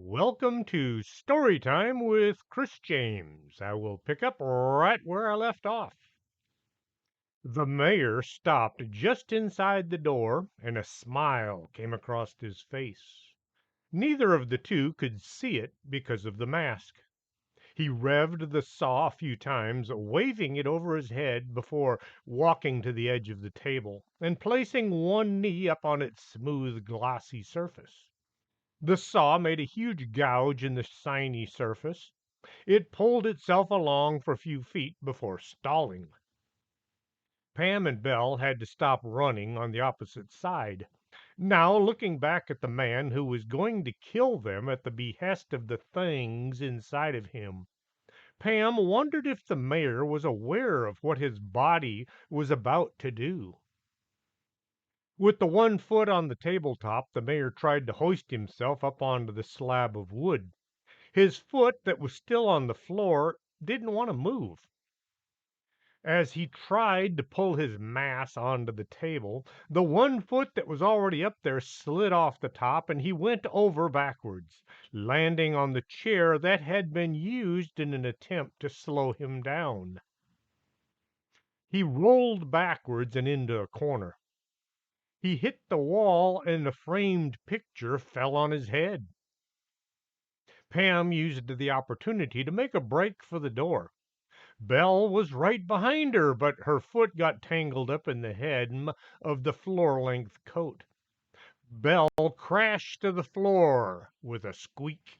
Welcome to Story Time with Chris James. I will pick up right where I left off. The mayor stopped just inside the door, and a smile came across his face. Neither of the two could see it because of the mask. He revved the saw a few times, waving it over his head before walking to the edge of the table and placing one knee up on its smooth, glossy surface. The saw made a huge gouge in the shiny surface. It pulled itself along for a few feet before stalling. Pam and Belle had to stop running on the opposite side, now looking back at the man who was going to kill them at the behest of the things inside of him. Pam wondered if the mayor was aware of what his body was about to do. With the one foot on the tabletop, the mayor tried to hoist himself up onto the slab of wood. His foot that was still on the floor didn't want to move. As he tried to pull his mass onto the table, the one foot that was already up there slid off the top and he went over backwards, landing on the chair that had been used in an attempt to slow him down. He rolled backwards and into a corner. He hit the wall and the framed picture fell on his head. Pam used the opportunity to make a break for the door. Belle was right behind her, but her foot got tangled up in the hem of the floor-length coat. Belle crashed to the floor with a squeak.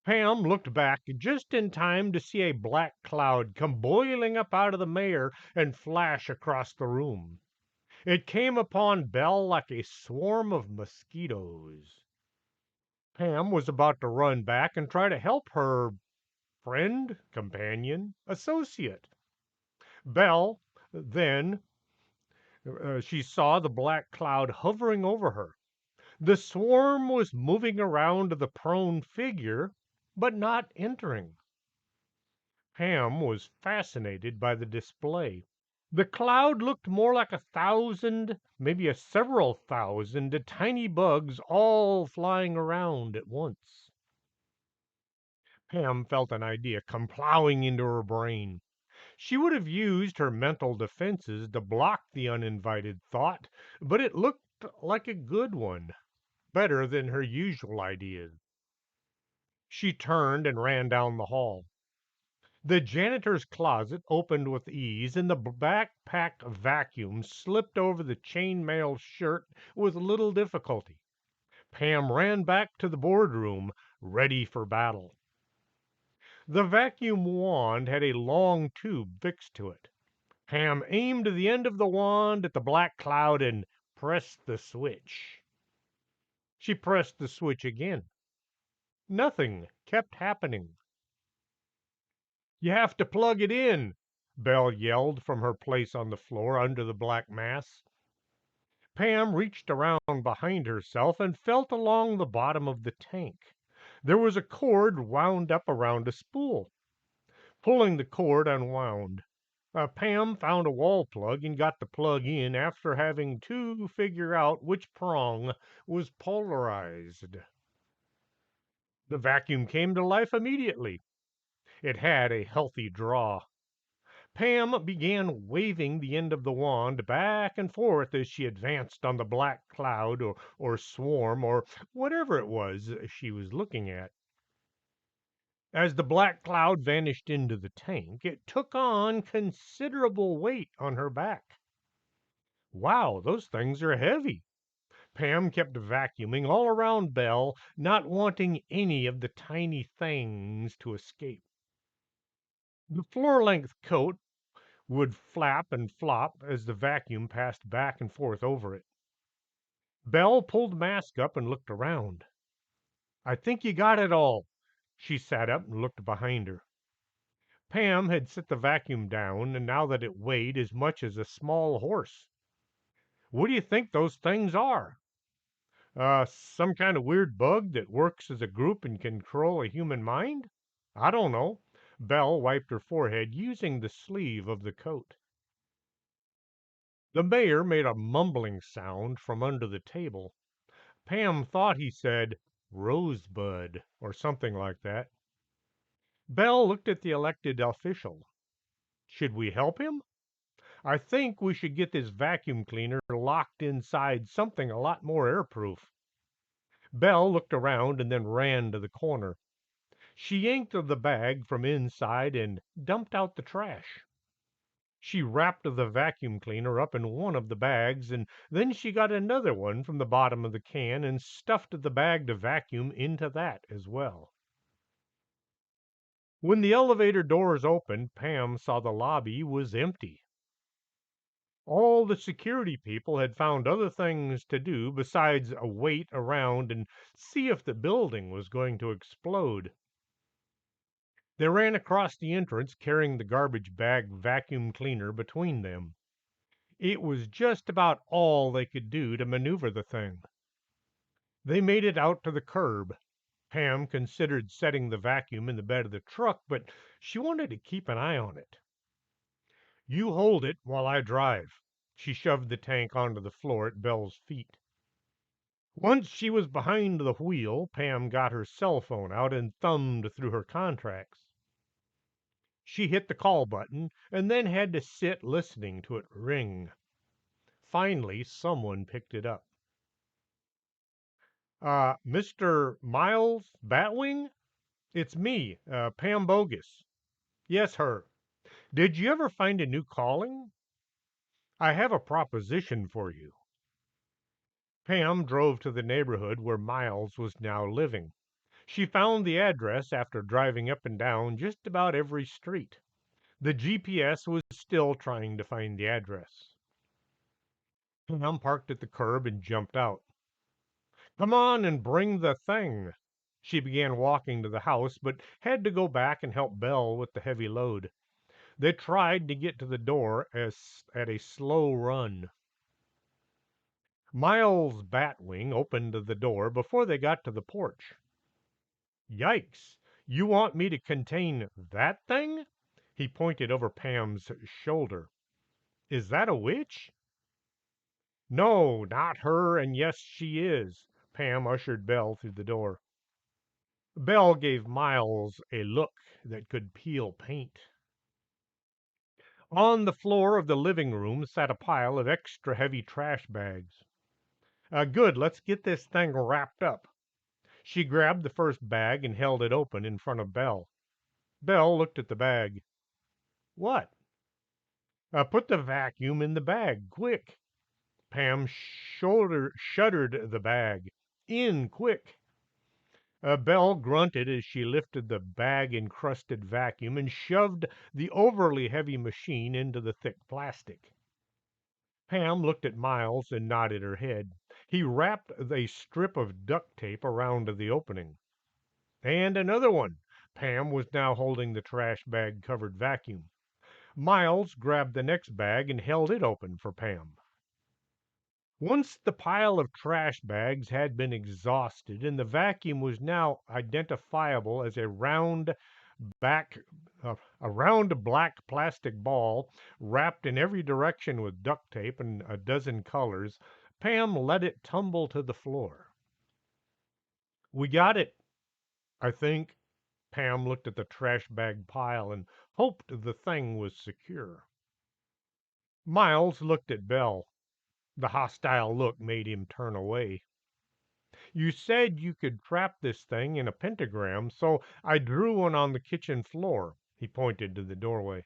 Pam looked back just in time to see a black cloud come boiling up out of the mayor and flash across the room. It came upon Belle like a swarm of mosquitoes. Pam was about to run back and try to help her friend, companion, associate. Belle, then, she saw the black cloud hovering over her. The swarm was moving around the prone figure, but not entering. Pam was fascinated by the display. The cloud looked more like 1,000, maybe a several thousand tiny bugs all flying around at once. Pam felt an idea come plowing into her brain. She would have used her mental defenses to block the uninvited thought, but it looked like a good one, better than her usual ideas. She turned and ran down the hall. The janitor's closet opened with ease, and the backpack vacuum slipped over the chainmail shirt with little difficulty. Pam ran back to the boardroom, ready for battle. The vacuum wand had a long tube fixed to it. Pam aimed the end of the wand at the black cloud and pressed the switch. She pressed the switch again. Nothing kept happening. "You have to plug it in," Belle yelled from her place on the floor under the black mass. Pam reached around behind herself and felt along the bottom of the tank. There was a cord wound up around a spool. Pulling the cord unwound. Pam found a wall plug and got the plug in after having to figure out which prong was polarized. The vacuum came to life immediately. It had a healthy draw. Pam began waving the end of the wand back and forth as she advanced on the black cloud or swarm or whatever it was she was looking at. As the black cloud vanished into the tank, it took on considerable weight on her back. Wow, those things are heavy. Pam kept vacuuming all around Belle, not wanting any of the tiny things to escape. The floor length coat would flap and flop as the vacuum passed back and forth over it. Belle pulled Mask up and looked around. "I think you got it all." She sat up and looked behind her. Pam had set the vacuum down, and now that it weighed as much as a small horse. "What do you think those things are?" Some kind of weird bug that works as a group and can control a human mind? I don't know." Belle wiped her forehead using the sleeve of the coat. The mayor made a mumbling sound from under the table. Pam thought he said, Rosebud, or something like that. Belle looked at the elected official. Should we help him? I think we should get this vacuum cleaner locked inside something a lot more airproof. Belle looked around and then ran to the corner. She yanked the bag from inside and dumped out the trash. She wrapped the vacuum cleaner up in one of the bags, and then she got another one from the bottom of the can and stuffed the bagged vacuum into that as well. When the elevator doors opened, Pam saw the lobby was empty. All the security people had found other things to do besides wait around and see if the building was going to explode. They ran across the entrance carrying the garbage bag vacuum cleaner between them. It was just about all they could do to maneuver the thing. They made it out to the curb. Pam considered setting the vacuum in the bed of the truck, but she wanted to keep an eye on it. You hold it while I drive. She shoved the tank onto the floor at Belle's feet. Once she was behind the wheel, Pam got her cell phone out and thumbed through her contacts. She hit the call button and then had to sit listening to it ring. Finally, someone picked it up. Mr. Miles Batwing? It's me, Pam Bogus. Yes, her. Did you ever find a new calling? I have a proposition for you. Pam drove to the neighborhood where Miles was now living. She found the address after driving up and down just about every street. The GPS was still trying to find the address. Pam parked at the curb and jumped out. Come on and bring the thing. She began walking to the house, but had to go back and help Belle with the heavy load. They tried to get to the door at a slow run. Miles Batwing opened the door before they got to the porch. Yikes! You want me to contain that thing? He pointed over Pam's shoulder. Is that a witch? No, not her, and yes, she is. Pam ushered Belle through the door. Belle gave Miles a look that could peel paint. On the floor of the living room sat a pile of extra heavy trash bags. Good, let's get this thing wrapped up. She grabbed the first bag and held it open in front of Belle. Belle looked at the bag. What? Put the vacuum in the bag, quick. Pam shuddered the bag. In, quick. Belle grunted as she lifted the bag-encrusted vacuum and shoved the overly heavy machine into the thick plastic. Pam looked at Miles and nodded her head. He wrapped a strip of duct tape around the opening. And another one. Pam was now holding the trash bag covered vacuum. Miles grabbed the next bag and held it open for Pam. Once the pile of trash bags had been exhausted and the vacuum was now identifiable as back, a round black plastic ball wrapped in every direction with duct tape and a dozen colors, Pam let it tumble to the floor. We got it, I think. Pam looked at the trash bag pile and hoped the thing was secure. Miles looked at Belle. The hostile look made him turn away. You said you could trap this thing in a pentagram, so I drew one on the kitchen floor. He pointed to the doorway.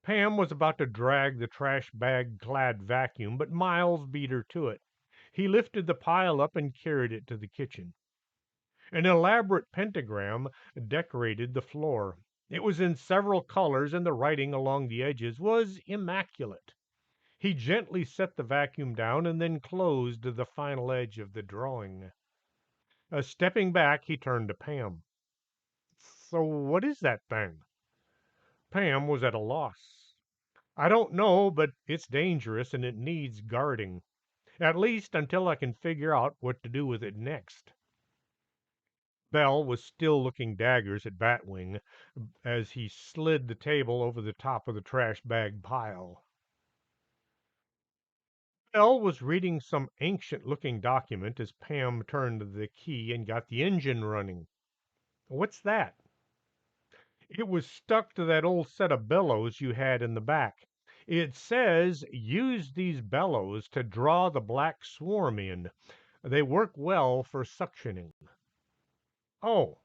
Pam was about to drag the trash bag clad vacuum, but Miles beat her to it. He lifted the pile up and carried it to the kitchen. An elaborate pentagram decorated the floor. It was in several colors, and the writing along the edges was immaculate. He gently set the vacuum down and then closed the final edge of the drawing. Stepping back, he turned to Pam. So, what is that thing? Pam was at a loss. I don't know, but it's dangerous and it needs guarding. At least until I can figure out what to do with it next. Belle was still looking daggers at Batwing as he slid the table over the top of the trash bag pile. Belle was reading some ancient looking document as Pam turned the key and got the engine running. What's that? It was stuck to that old set of bellows you had in the back. It says use these bellows to draw the black swarm in. They work well for suctioning. Oh,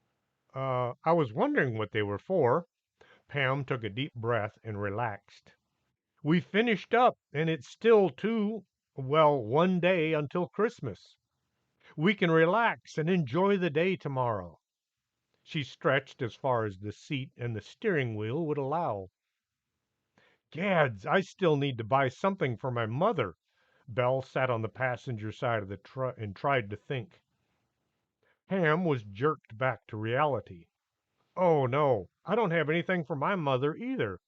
I was wondering what they were for. Pam took a deep breath and relaxed. We finished up, and it's still one day until Christmas. We can relax and enjoy the day tomorrow. She stretched as far as the seat and the steering wheel would allow. Gads, I still need to buy something for my mother. Belle sat on the passenger side of the truck and tried to think. Ham was jerked back to reality. Oh, no, I don't have anything for my mother either.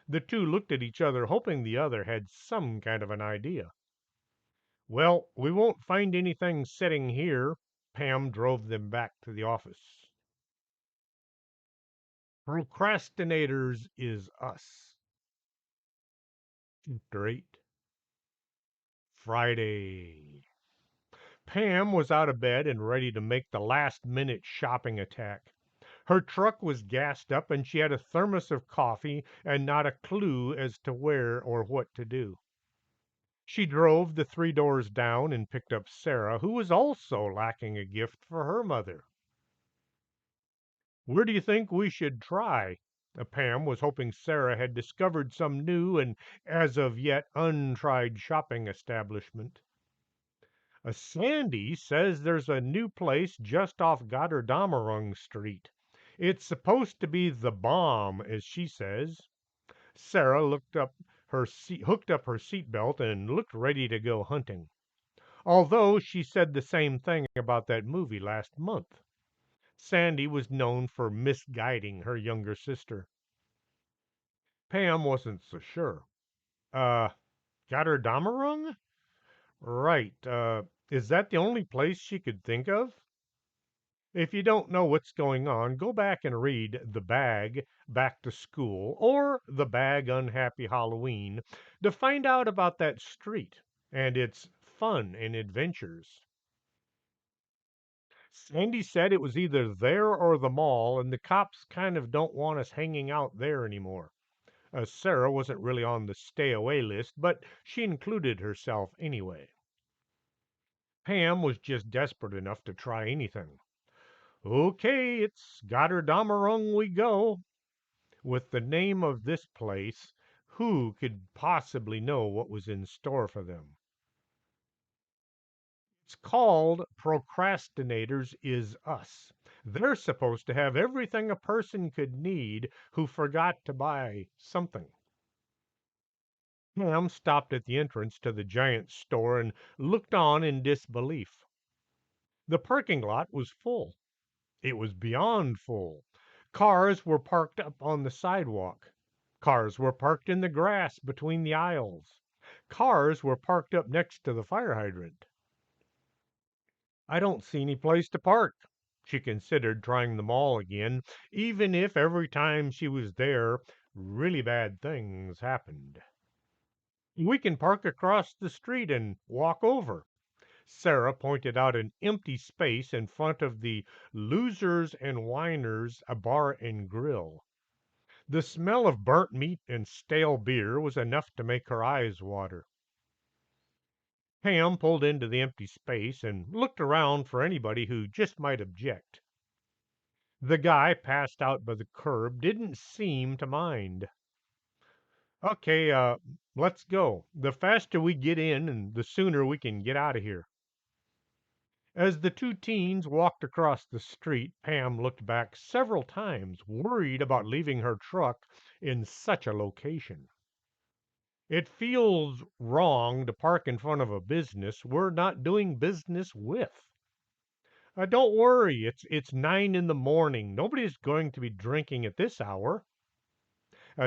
The two looked at each other, hoping the other had some kind of an idea. Well, we won't find anything sitting here. Pam drove them back to the office. Procrastinators is us. Chapter 8. Friday. Pam was out of bed and ready to make the last minute shopping attack. Her truck was gassed up and she had a thermos of coffee and not a clue as to where or what to do. She drove the 3 doors down and picked up Sarah, who was also lacking a gift for her mother. Where do you think we should try? Pam was hoping Sarah had discovered some new and as of yet untried shopping establishment. Sandy says there's a new place just off Gotterdamerung Street. It's supposed to be the bomb, as she says. Sarah hooked up her seatbelt and looked ready to go hunting. Although she said the same thing about that movie last month. Sandy was known for misguiding her younger sister. Pam wasn't so sure. Uh, Gotterdamerung? Right. Is that the only place she could think of? If you don't know what's going on, go back and read The Bag Back to School or The Bag Unhappy Halloween to find out about that street and its fun and adventures. Sandy said it was either there or the mall, and the cops kind of don't want us hanging out there anymore. Sarah wasn't really on the stay away list, but she included herself anyway. Pam was just desperate enough to try anything. Okay, it's Gotterdamerung we go. With the name of this place, who could possibly know what was in store for them? It's called Procrastinators is Us. They're supposed to have everything a person could need who forgot to buy something. Pam stopped at the entrance to the giant store and looked on in disbelief. The parking lot was full. It was beyond full. Cars were parked up on the sidewalk. Cars were parked in the grass between the aisles. Cars were parked up next to the fire hydrant. I don't see any place to park. She considered trying the mall again, even if every time she was there, really bad things happened. We can park across the street and walk over. Sarah pointed out an empty space in front of the Losers and Whiners, a bar and grill. The smell of burnt meat and stale beer was enough to make her eyes water. Pam pulled into the empty space and looked around for anybody who just might object. The guy passed out by the curb didn't seem to mind. Okay, let's go. The faster we get in and the sooner we can get out of here. As the two teens walked across the street, Pam looked back several times, worried about leaving her truck in such a location. It feels wrong to park in front of a business we're not doing business with. Don't worry, it's 9 in the morning. Nobody's going to be drinking at this hour.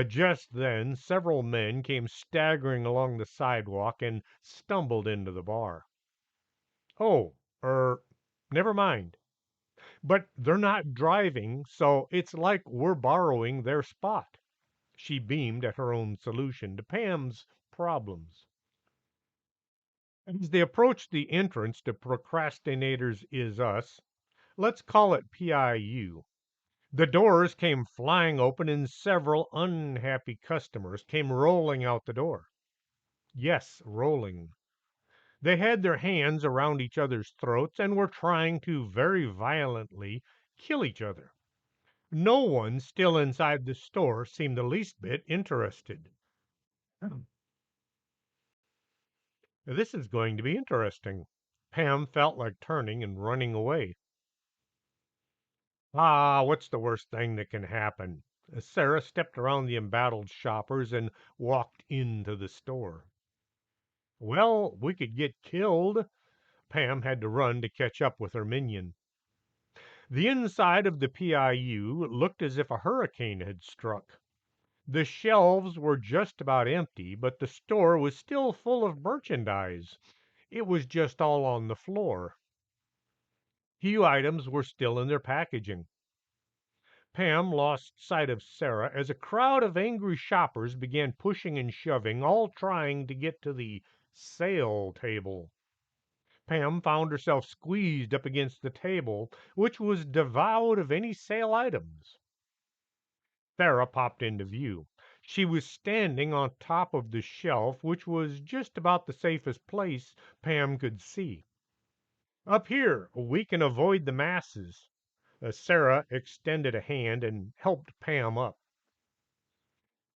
Just then, several men came staggering along the sidewalk and stumbled into the bar. Oh, never mind. But they're not driving, so it's like we're borrowing their spot. She beamed at her own solution to Pam's problems. As they approached the entrance to Procrastinators Is Us, let's call it PIU, the doors came flying open and several unhappy customers came rolling out the door. Yes, rolling. They had their hands around each other's throats and were trying to very violently kill each other. No one still inside the store seemed the least bit interested. This is going to be interesting. Pam felt like turning and running away. Ah, what's the worst thing that can happen? Sarah stepped around the embattled shoppers and walked into the store. Well, we could get killed. Pam had to run to catch up with her minion. The inside of the PIU looked as if a hurricane had struck. The shelves were just about empty, but the store was still full of merchandise. It was just all on the floor. Few items were still in their packaging. Pam lost sight of Sarah as a crowd of angry shoppers began pushing and shoving, all trying to get to the sale table. Pam found herself squeezed up against the table, which was devoid of any sale items. Sarah popped into view. She was standing on top of the shelf, which was just about the safest place Pam could see. Up here, we can avoid the masses. Sarah extended a hand and helped Pam up.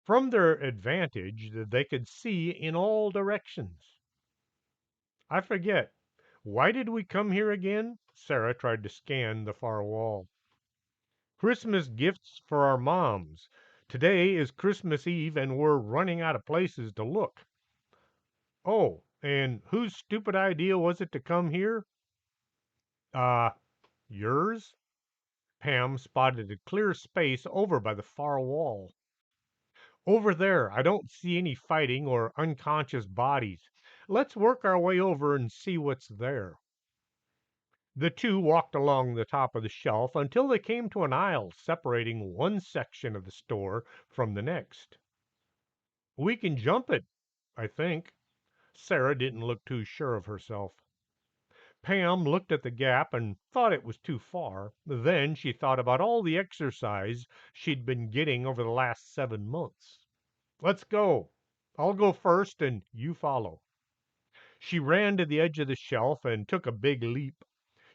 From their advantage, they could see in all directions. I forget. Why did we come here again? Sarah tried to scan the far wall. Christmas gifts for our moms. Today is Christmas Eve and we're running out of places to look. Oh, and whose stupid idea was it to come here? Uh, yours? Pam spotted a clear space over by the far wall. Over there, I don't see any fighting or unconscious bodies. Let's work our way over and see what's there. The two walked along the top of the shelf until they came to an aisle separating one section of the store from the next. We can jump it, I think. Sarah didn't look too sure of herself. Pam looked at the gap and thought it was too far. Then she thought about all the exercise she'd been getting over the last 7 months. Let's go. I'll go first and you follow. She ran to the edge of the shelf and took a big leap.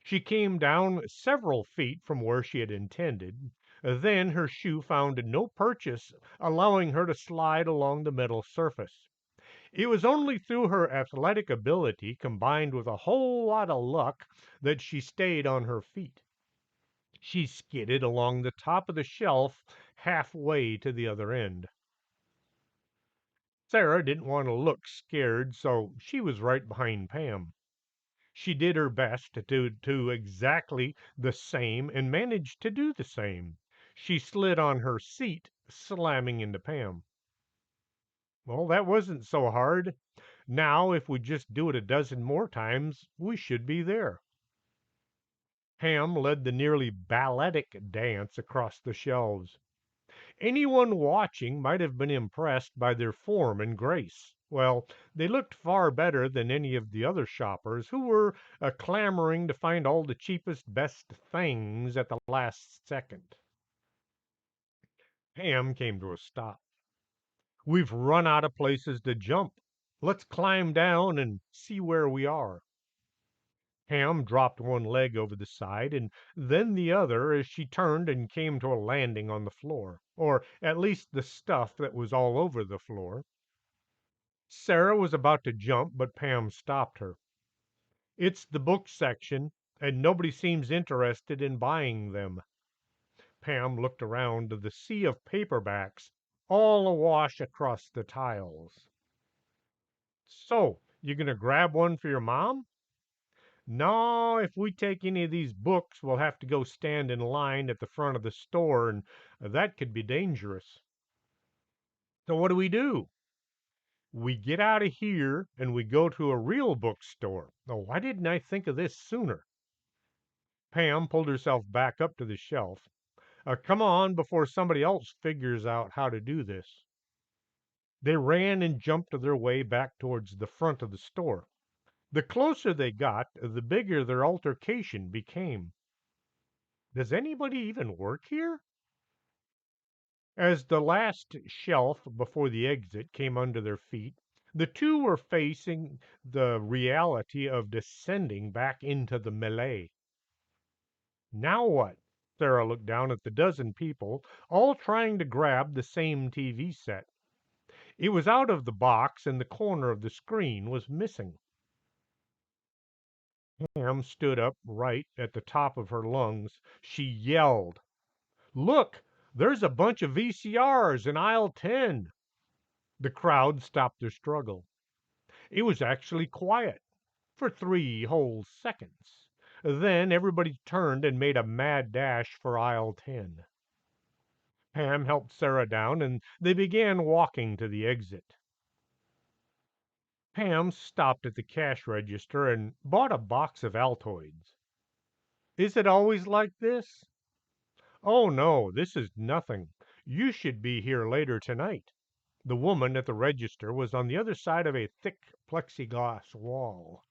She came down several feet from where she had intended. Then her shoe found no purchase, allowing her to slide along the metal surface. It was only through her athletic ability, combined with a whole lot of luck, that she stayed on her feet. She skidded along the top of the shelf halfway to the other end. Sarah didn't want to look scared, so she was right behind Pam. She did her best to do exactly the same and managed to do the same. She slid on her seat, slamming into Pam. Well, that wasn't so hard. Now, if we just do it a dozen more times, we should be there. Pam led the nearly balletic dance across the shelves. Anyone watching might have been impressed by their form and grace. Well, they looked far better than any of the other shoppers who were clamoring to find all the cheapest, best things at the last second. Pam came to a stop. We've run out of places to jump. Let's climb down and see where we are. Pam dropped one leg over the side and then the other as she turned and came to a landing on the floor, or at least the stuff that was all over the floor. Sarah was about to jump, but Pam stopped her. It's the book section, and nobody seems interested in buying them. Pam looked around to the sea of paperbacks all awash across the tiles. So, you gonna grab one for your mom? No, if we take any of these books, we'll have to go stand in line at the front of the store, and that could be dangerous. So what do? We get out of here and we go to a real bookstore. Oh, why didn't I think of this sooner? Pam pulled herself back up to the shelf. Come on before somebody else figures out how to do this. They ran and jumped their way back towards the front of the store. The closer they got, the bigger their altercation became. Does anybody even work here? As the last shelf before the exit came under their feet, the two were facing the reality of descending back into the melee. Now what? Sarah looked down at the dozen people, all trying to grab the same TV set. It was out of the box, and the corner of the screen was missing. Pam stood up right at the top of her lungs. She yelled, "Look! There's a bunch of VCRs in aisle 10." The crowd stopped their struggle. It was actually quiet for 3 whole seconds. Then everybody turned and made a mad dash for aisle 10. Pam helped Sarah down, and they began walking to the exit. Pam stopped at the cash register and bought a box of Altoids. "Is it always like this?" "Oh, no, this is nothing. You should be here later tonight." The woman at the register was on the other side of a thick plexiglass wall.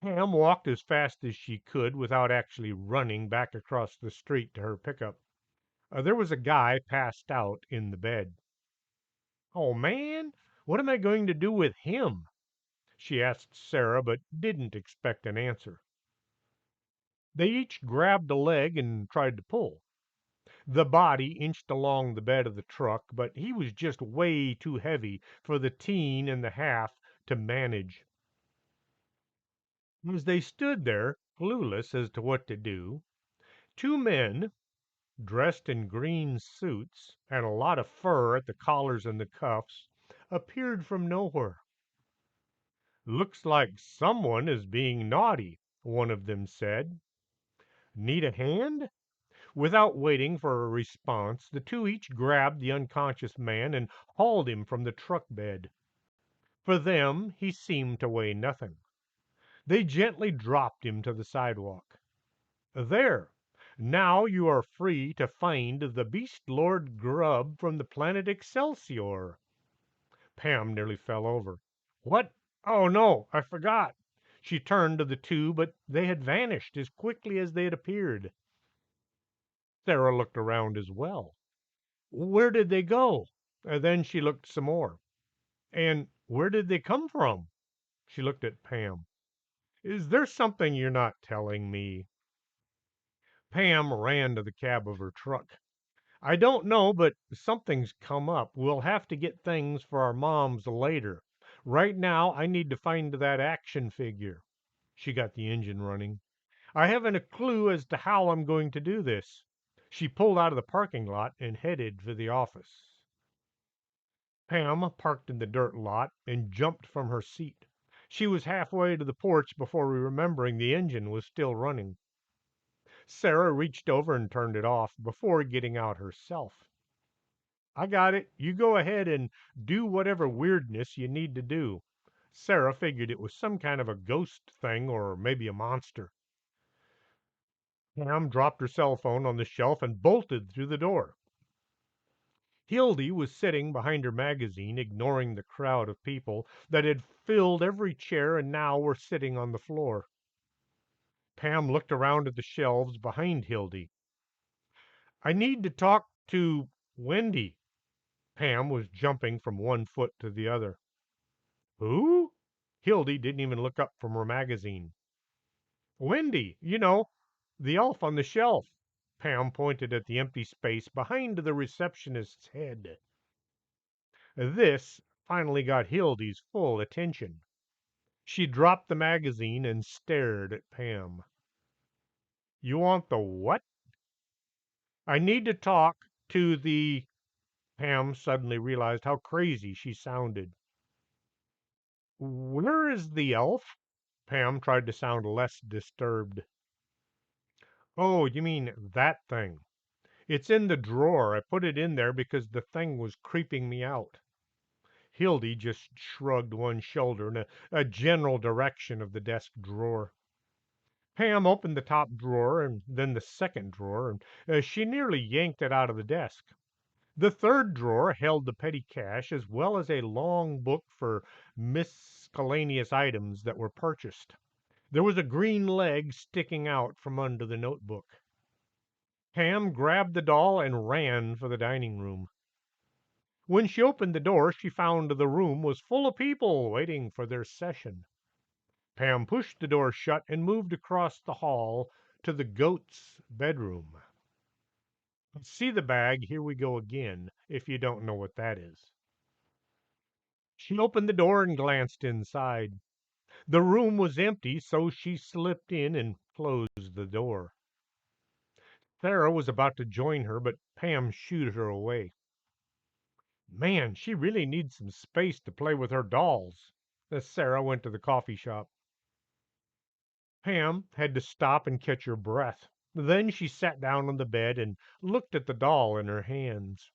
Pam walked as fast as she could without actually running back across the street to her pickup. There was a guy passed out in the bed. "Oh, man, what am I going to do with him?" she asked Sarah, but didn't expect an answer. They each grabbed a leg and tried to pull. The body inched along the bed of the truck, but he was just way too heavy for the teen and the half to manage. As they stood there, clueless as to what to do, two men, dressed in green suits and a lot of fur at the collars and the cuffs, appeared from nowhere. "Looks like someone is being naughty," one of them said. "Need a hand?" Without waiting for a response, the two each grabbed the unconscious man and hauled him from the truck bed. For them, he seemed to weigh nothing. They gently dropped him to the sidewalk. "There! Now you are free to find the Beast Lord grub from the planet Excelsior." Pam nearly fell over. "What? Oh, no, I forgot." She turned to the two, but they had vanished as quickly as they had appeared. Sarah looked around as well. "Where did they go?" Then she looked some more. "And where did they come from?" She looked at Pam. "Is there something you're not telling me?" Pam ran to the cab of her truck. "I don't know, but something's come up. We'll have to get things for our moms later. Right now, I need to find that action figure." She got the engine running. "I haven't a clue as to how I'm going to do this." She pulled out of the parking lot and headed for the office. Pam parked in the dirt lot and jumped from her seat. She was halfway to the porch before remembering the engine was still running. Sarah reached over and turned it off before getting out herself. "I got it. You go ahead and do whatever weirdness you need to do." Sarah figured it was some kind of a ghost thing or maybe a monster. Pam dropped her cell phone on the shelf and bolted through the door. Hildy was sitting behind her magazine, ignoring the crowd of people that had filled every chair and now were sitting on the floor. Pam looked around at the shelves behind Hildy. "I need to talk to Wendy." Pam was jumping from one foot to the other. "Who?" Hildy didn't even look up from her magazine. "Wendy, the elf on the shelf." Pam pointed at the empty space behind the receptionist's head. This finally got Hildy's full attention. She dropped the magazine and stared at Pam. "You want the what?" "I need to talk to the—" Pam suddenly realized how crazy she sounded. "Where is the elf?" Pam tried to sound less disturbed. "Oh, you mean that thing. It's in the drawer. I put it in there because the thing was creeping me out." Hildy just shrugged one shoulder in a general direction of the desk drawer. Pam opened the top drawer and then the second drawer, and she nearly yanked it out of the desk. The third drawer held the petty cash as well as a long book for miscellaneous items that were purchased. There was a green leg sticking out from under the notebook. Pam grabbed the doll and ran for the dining room. When she opened the door, she found the room was full of people waiting for their session. Pam pushed the door shut and moved across the hall to the goat's bedroom. See the bag, here we go again, if you don't know what that is. She opened the door and glanced inside. The room was empty, so she slipped in and closed the door. Sarah was about to join her, but Pam shooed her away. Man, she really needs some space to play with her dolls. As Sarah went to the coffee shop. Pam had to stop and catch her breath. Then she sat down on the bed and looked at the doll in her hands.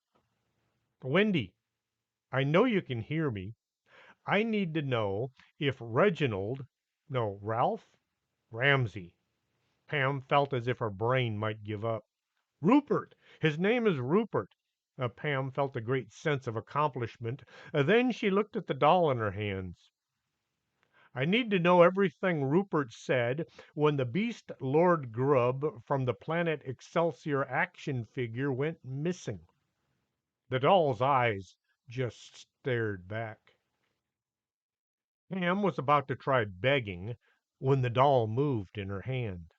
Wendy, I know you can hear me. I need to know if Reginald, no, Ralph? Ramsey. Pam felt as if her brain might give up. Rupert! His name is Rupert. Pam felt a great sense of accomplishment. Then she looked at the doll in her hands. I need to know everything Rupert said when the beast Lord Grub from the planet Excelsior action figure went missing. The doll's eyes just stared back. Pam was about to try begging when the doll moved in her hand.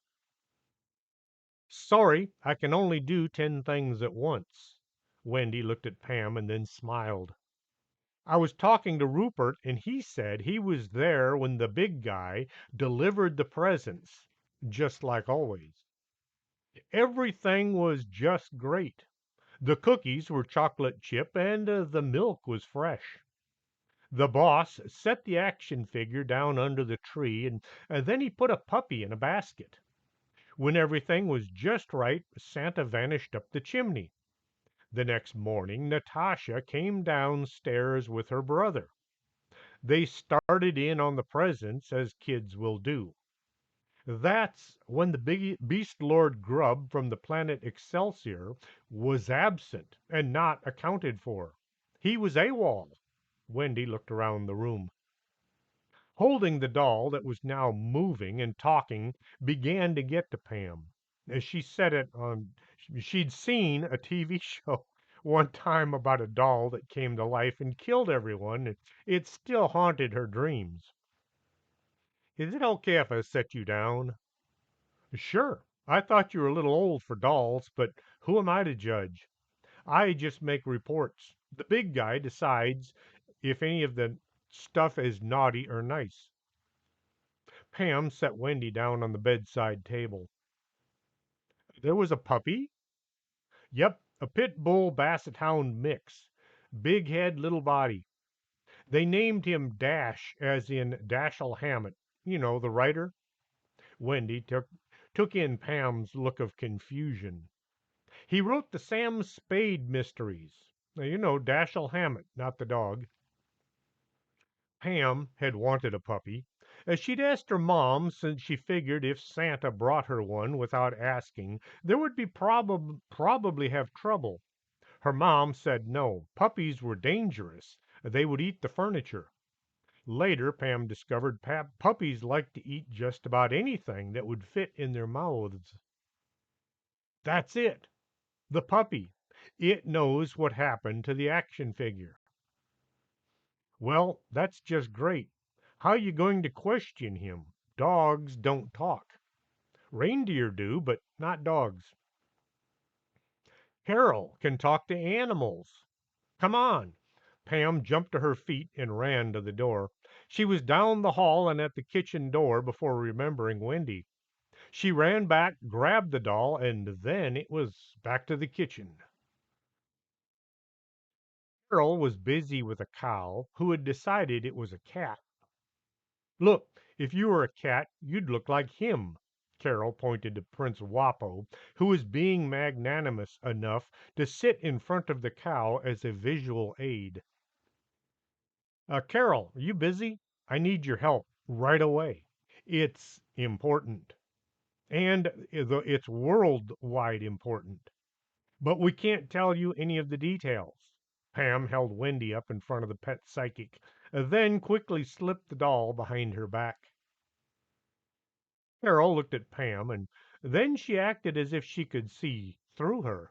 Sorry, I can only do 10 things at once. Wendy looked at Pam and then smiled. I was talking to Rupert, and he said he was there when the big guy delivered the presents, just like always. Everything was just great. The cookies were chocolate chip, and the milk was fresh. The boss set the action figure down under the tree, and then he put a puppy in a basket. When everything was just right, Santa vanished up the chimney. The next morning, Natasha came downstairs with her brother. They started in on the presents, as kids will do. That's when the big beast lord Grub from the planet Excelsior was absent and not accounted for. He was AWOL. Wendy looked around the room. Holding the doll that was now moving and talking began to get to Pam. As she said it on, she'd seen a TV show one time about a doll that came to life and killed everyone, and it still haunted her dreams. Is it okay if I set you down? Sure. I thought you were a little old for dolls, but who am I to judge? I just make reports. The big guy decides if any of the stuff is naughty or nice. Pam set Wendy down on the bedside table. There was a puppy? Yep, a pit bull basset hound mix. Big head, little body. They named him Dash, as in Dashiell Hammett. You know, the writer. Wendy took in Pam's look of confusion. He wrote the Sam Spade mysteries. Now, you know, Dashiell Hammett, not the dog. Pam had wanted a puppy. She'd asked her mom since she figured if Santa brought her one without asking, there would be probably have trouble. Her mom said no, puppies were dangerous. They would eat the furniture. Later, Pam discovered puppies liked to eat just about anything that would fit in their mouths. That's it. The puppy. It knows what happened to the action figure. Well, that's just great. How you going to question him? Dogs don't talk. Reindeer do, but not dogs. Carol can talk to animals. Come on. Pam jumped to her feet and ran to the door. She was down the hall and at the kitchen door before remembering Wendy. She ran back, grabbed the doll, and then it was back to the kitchen. Carol was busy with a cow who had decided it was a cat. Look, if you were a cat, you'd look like him. Carol pointed to Prince Wapo, who was being magnanimous enough to sit in front of the cow as a visual aid. Carol, are you busy? I need your help right away. It's important. And it's worldwide important. But we can't tell you any of the details. Pam held Wendy up in front of the pet psychic, then quickly slipped the doll behind her back. Carol looked at Pam, and then she acted as if she could see through her.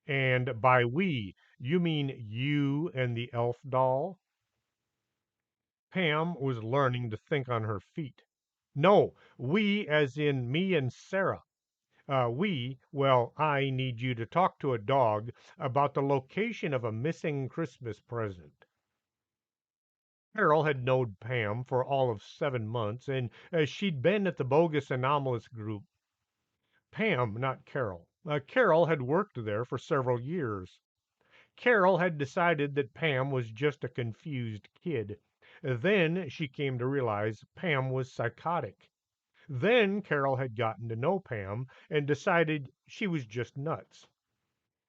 And by we, you mean you and the elf doll? Pam was learning to think on her feet. No, we as in me and Sarah. Well, I need you to talk to a dog about the location of a missing Christmas present. Carol had known Pam for all of 7 months, and she'd been at the bogus anomalous group. Pam, not Carol. Carol had worked there for several years. Carol had decided that Pam was just a confused kid. Then she came to realize Pam was psychotic. Then Carol had gotten to know Pam and decided she was just nuts.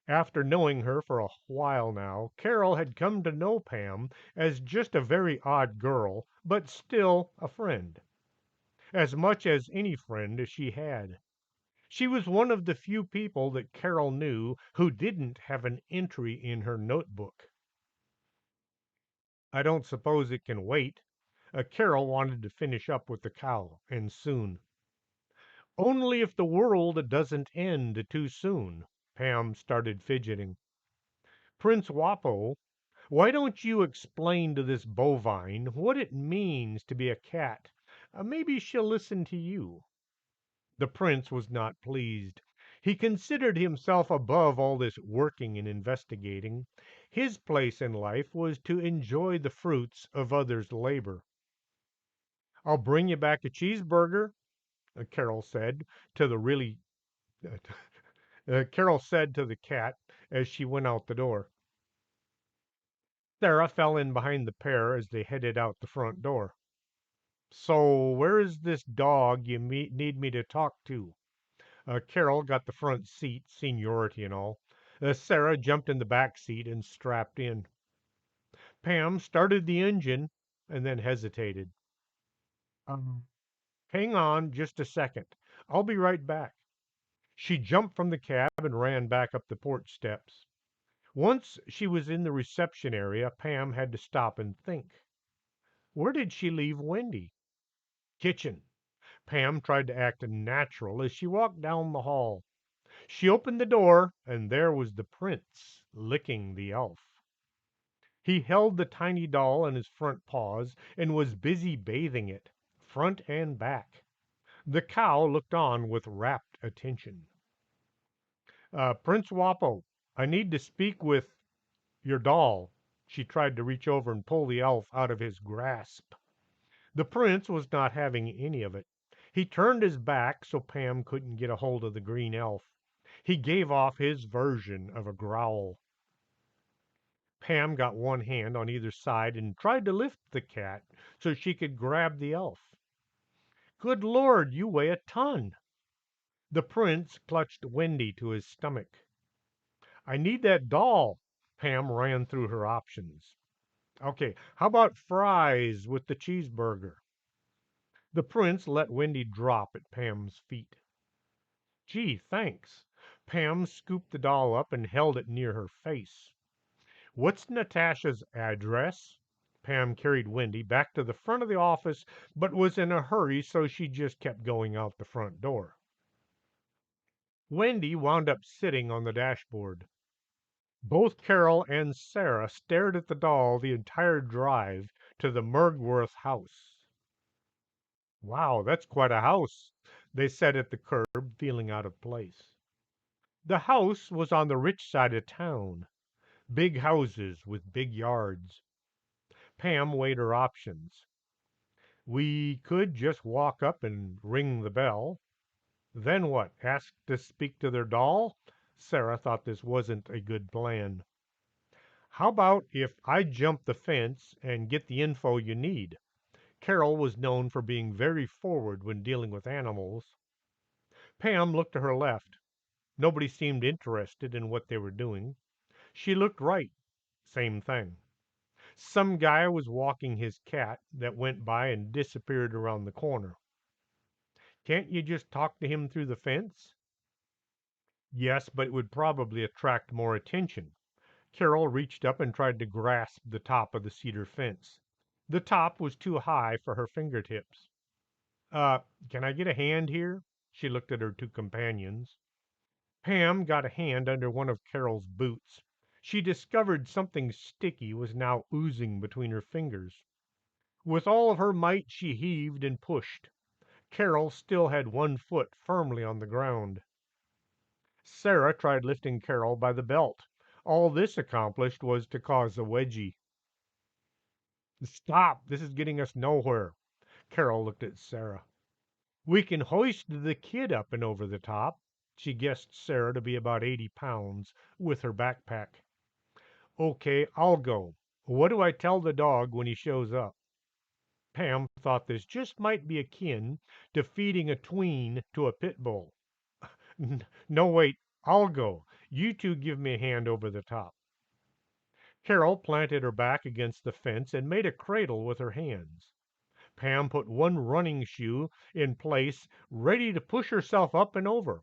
After knowing her for a while now, Carol had come to know Pam as just a very odd girl, but still a friend, as much as any friend she had. She was one of the few people that Carol knew who didn't have an entry in her notebook. I don't suppose it can wait. Carol wanted to finish up with the cow, and soon. Only if the world doesn't end too soon. Pam started fidgeting. Prince Wapo, why don't you explain to this bovine what it means to be a cat? Maybe she'll listen to you. The prince was not pleased. He considered himself above all this working and investigating. His place in life was to enjoy the fruits of others' labor. I'll bring you back a cheeseburger, Carol said to the really Carol said to the cat as she went out the door. Sarah fell in behind the pair as they headed out the front door. So, where is this dog you need me to talk to? Carol got the front seat, seniority and all. Sarah jumped in the back seat and strapped in. Pam started the engine and then hesitated. Um, Hang on just a second. I'll be right back. She jumped from the cab and ran back up the porch steps. Once she was in the reception area, Pam had to stop and think. Where did she leave Wendy? Kitchen. Pam tried to act natural as she walked down the hall. She opened the door, and there was the prince licking the elf. He held the tiny doll in his front paws and was busy bathing it, front and back. The cow looked on with rapt attention. Prince Wapo, I need to speak with your doll. She tried to reach over and pull the elf out of his grasp. The prince was not having any of it. He turned his back so Pam couldn't get a hold of the green elf. He gave off his version of a growl. Pam got one hand on either side and tried to lift the cat so she could grab the elf. Good Lord, you weigh a ton. The prince clutched Wendy to his stomach. I need that doll. Pam ran through her options. Okay, how about fries with the cheeseburger? The prince let Wendy drop at Pam's feet. Gee, thanks. Pam scooped the doll up and held it near her face. What's Natasha's address? Pam carried Wendy back to the front of the office, but was in a hurry, so she just kept going out the front door. Wendy wound up sitting on the dashboard. Both Carol and Sarah stared at the doll the entire drive to the Murgworth house. Wow, that's quite a house, they said at the curb, feeling out of place. The house was on the rich side of town. Big houses with big yards. Pam weighed her options. We could just walk up and ring the bell. Then what? Ask to speak to their doll? Sarah thought this wasn't a good plan. How about if I jump the fence and get the info you need? Carol was known for being very forward when dealing with animals. Pam looked to her left. Nobody seemed interested in what they were doing. She looked right. Same thing. Some guy was walking his cat that went by and disappeared around the corner. Can't you just talk to him through the fence? Yes, but it would probably attract more attention. Carol reached up and tried to grasp the top of the cedar fence. The top was too high for her fingertips. Uh, can I get a hand here? She looked at her two companions. Pam got a hand under one of Carol's boots. She discovered something sticky was now oozing between her fingers. With all of her might, she heaved and pushed. Carol still had one foot firmly on the ground. Sarah tried lifting Carol by the belt. All this accomplished was to cause a wedgie. Stop! This is getting us nowhere. Carol looked at Sarah. We can hoist the kid up and over the top. She guessed Sarah to be about 80 pounds with her backpack. Okay, I'll go. What do I tell the dog when he shows up? Pam thought this just might be akin to feeding a tween to a pit bull. No, wait, I'll go. You two give me a hand over the top. Carol planted her back against the fence and made a cradle with her hands. Pam put one running shoe in place, ready to push herself up and over.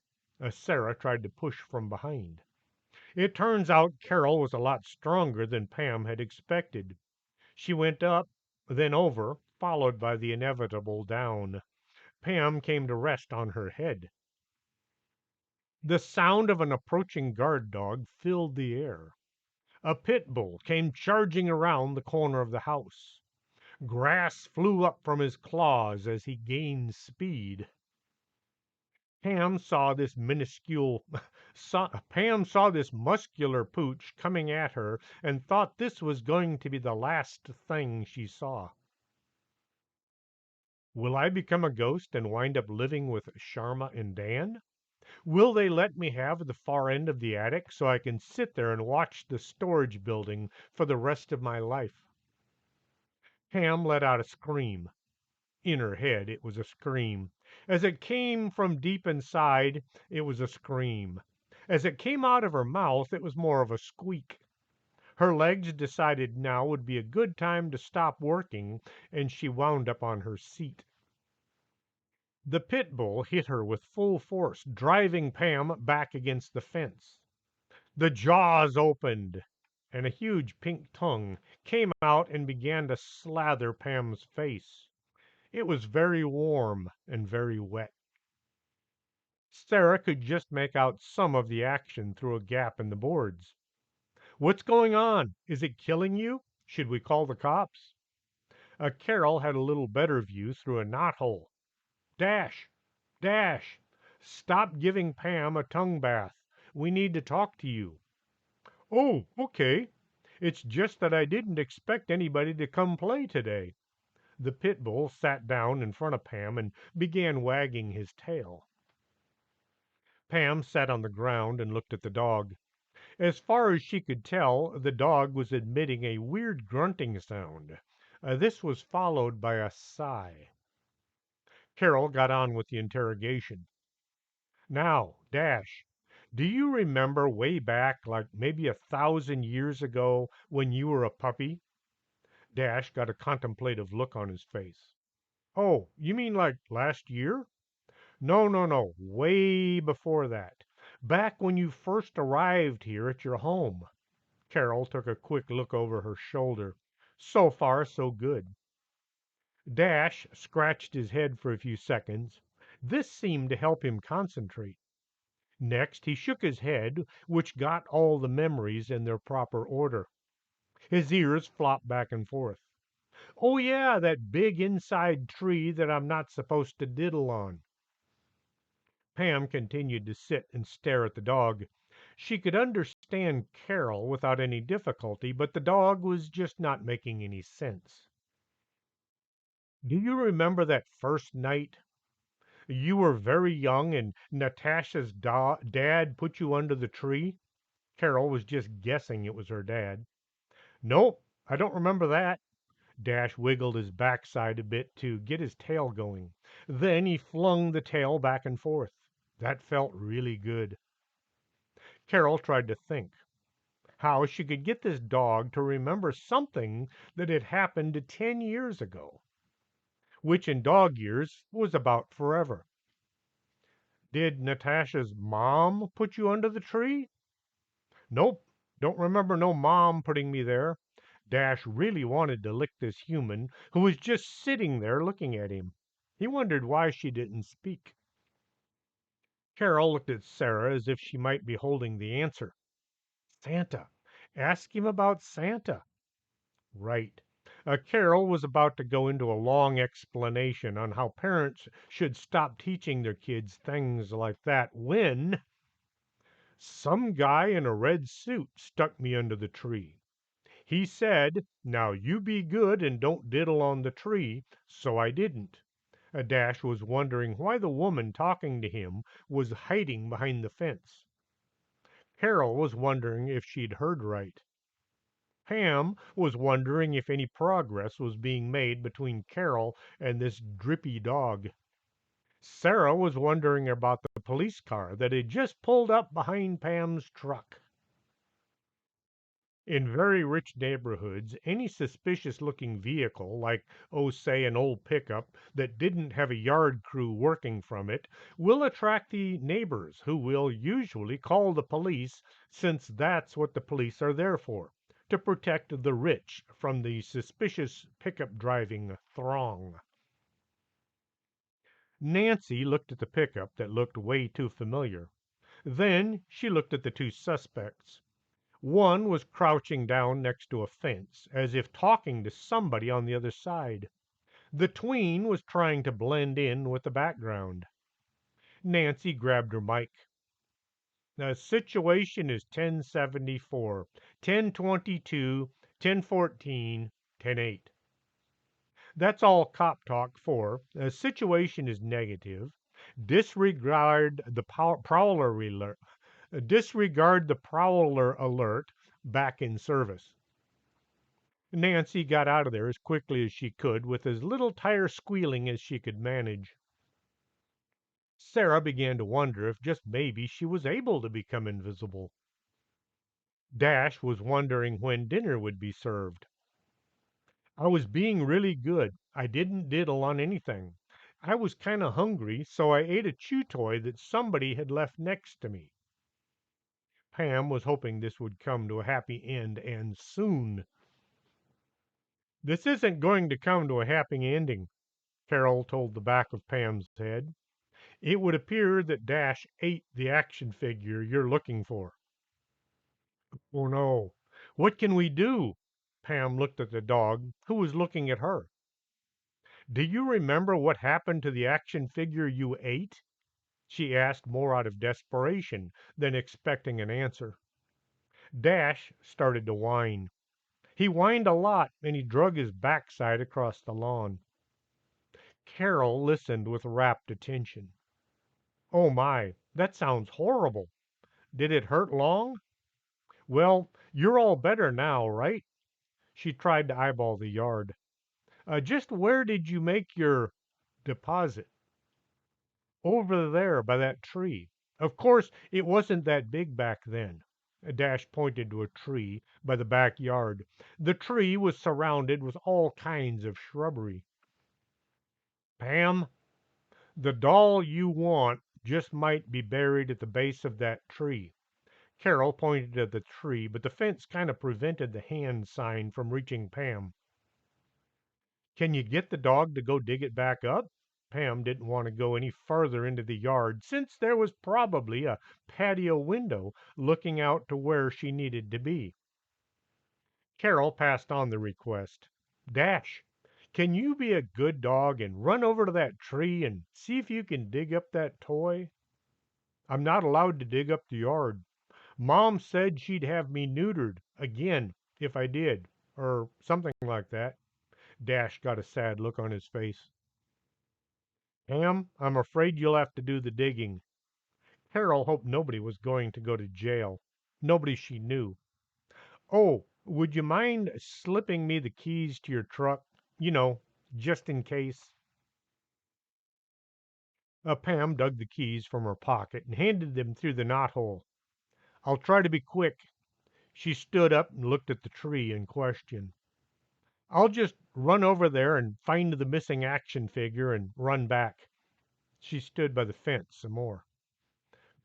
Sarah tried to push from behind. It turns out Carol was a lot stronger than Pam had expected. She went up, then over, followed by the inevitable down. Pam came to rest on her head. The sound of an approaching guard dog filled the air. A pit bull came charging around the corner of the house. Grass flew up from his claws as he gained speed. Pam saw this minuscule Pam saw this muscular pooch coming at her and thought this was going to be the last thing she saw. Will I become a ghost and wind up living with Sharma and Dan? Will they let me have the far end of the attic so I can sit there and watch the storage building for the rest of my life? Pam let out a scream. In her head, it was a scream. As it came from deep inside, it was a scream. As it came out of her mouth, it was more of a squeak. Her legs decided now would be a good time to stop working, and she wound up on her seat. The pit bull hit her with full force, driving Pam back against the fence. The jaws opened, and a huge pink tongue came out and began to slather Pam's face. It was very warm and very wet. Sarah could just make out some of the action through a gap in the boards. What's going on? Is it killing you? Should we call the cops? Carol had a little better view through a knothole. Dash! Dash! Stop giving Pam a tongue bath. We need to talk to you. Oh, okay. It's just that I didn't expect anybody to come play today. The pit bull sat down in front of Pam and began wagging his tail. Pam sat on the ground and looked at the dog. As far as she could tell, the dog was emitting a weird grunting sound. This was followed by a sigh. Carol got on with the interrogation. Now, Dash, do you remember way back, like maybe 1,000 years ago, when you were a puppy? Dash got a contemplative look on his face. Oh, you mean like last year? No, no, no, way before that. Back when you first arrived here at your home. Carol took a quick look over her shoulder. So far, so good. Dash scratched his head for a few seconds. This seemed to help him concentrate. Next, he shook his head, which got all the memories in their proper order. His ears flopped back and forth. Oh, yeah, that big inside tree that I'm not supposed to diddle on. Pam continued to sit and stare at the dog. She could understand Carol without any difficulty, but the dog was just not making any sense. Do you remember that first night? You were very young and Natasha's dad put you under the tree? Carol was just guessing it was her dad. Nope, I don't remember that. Dash wiggled his backside a bit to get his tail going. Then he flung the tail back and forth. That felt really good. Carol tried to think how she could get this dog to remember something that had happened 10 years ago, which in dog years was about forever. Did Natasha's mom put you under the tree? Nope, don't remember no mom putting me there. Dash really wanted to lick this human who was just sitting there looking at him. He wondered why she didn't speak. Carol looked at Sarah as if she might be holding the answer. Santa. Ask him about Santa. Right. Carol was about to go into a long explanation on how parents should stop teaching their kids things like that when some guy in a red suit stuck me under the tree. He said, "Now you be good and don't diddle on the tree," so I didn't. Dash was wondering why the woman talking to him was hiding behind the fence. Carol was wondering if she'd heard right. Pam was wondering if any progress was being made between Carol and this drippy dog. Sarah was wondering about the police car that had just pulled up behind Pam's truck. In very rich neighborhoods, any suspicious looking vehicle, like, oh, say, an old pickup that didn't have a yard crew working from it, will attract the neighbors, who will usually call the police, since that's what the police are there for, to protect the rich from the suspicious pickup driving throng. Nancy looked at the pickup that looked way too familiar. Then she looked at the two suspects. One was crouching down next to a fence, as if talking to somebody on the other side. The tween was trying to blend in with the background. Nancy grabbed her mic. The situation is 1074, 1022, 1014, 108. That's all cop talk for. The situation is negative. Disregard the prowler alert. Disregard the prowler alert. Back in service. Nancy got out of there as quickly as she could, with as little tire squealing as she could manage. Sarah began to wonder if just maybe she was able to become invisible. Dash was wondering when dinner would be served. I was being really good. I didn't diddle on anything. I was kind of hungry, so I ate a chew toy that somebody had left next to me. Pam was hoping this would come to a happy end, and soon. This isn't going to come to a happy ending, Carol told the back of Pam's head. It would appear that Dash ate the action figure you're looking for. Oh no. What can we do? Pam looked at the dog, who was looking at her. Do you remember what happened to the action figure you ate? She asked more out of desperation than expecting an answer. Dash started to whine. He whined a lot, and he drug his backside across the lawn. Carol listened with rapt attention. Oh my, that sounds horrible. Did it hurt long? Well, you're all better now, right? She tried to eyeball the yard. Just where did you make your deposit? Over there by that tree. Of course, it wasn't that big back then. Dash pointed to a tree by the backyard. The tree was surrounded with all kinds of shrubbery. Pam, the doll you want just might be buried at the base of that tree. Carol pointed to the tree, but the fence kind of prevented the hand sign from reaching Pam. Can you get the dog to go dig it back up? Pam didn't want to go any further into the yard, since there was probably a patio window looking out to where she needed to be. Carol passed on the request. Dash, can you be a good dog and run over to that tree and see if you can dig up that toy? I'm not allowed to dig up the yard. Mom said she'd have me neutered again if I did, or something like that. Dash got a sad look on his face. Pam, I'm afraid you'll have to do the digging. Carol hoped nobody was going to go to jail. Nobody she knew. Oh, would you mind slipping me the keys to your truck? You know, just in case. Pam dug the keys from her pocket and handed them through the knothole. I'll try to be quick. She stood up and looked at the tree in question. I'll just run over there and find the missing action figure and run back. She stood by the fence some more.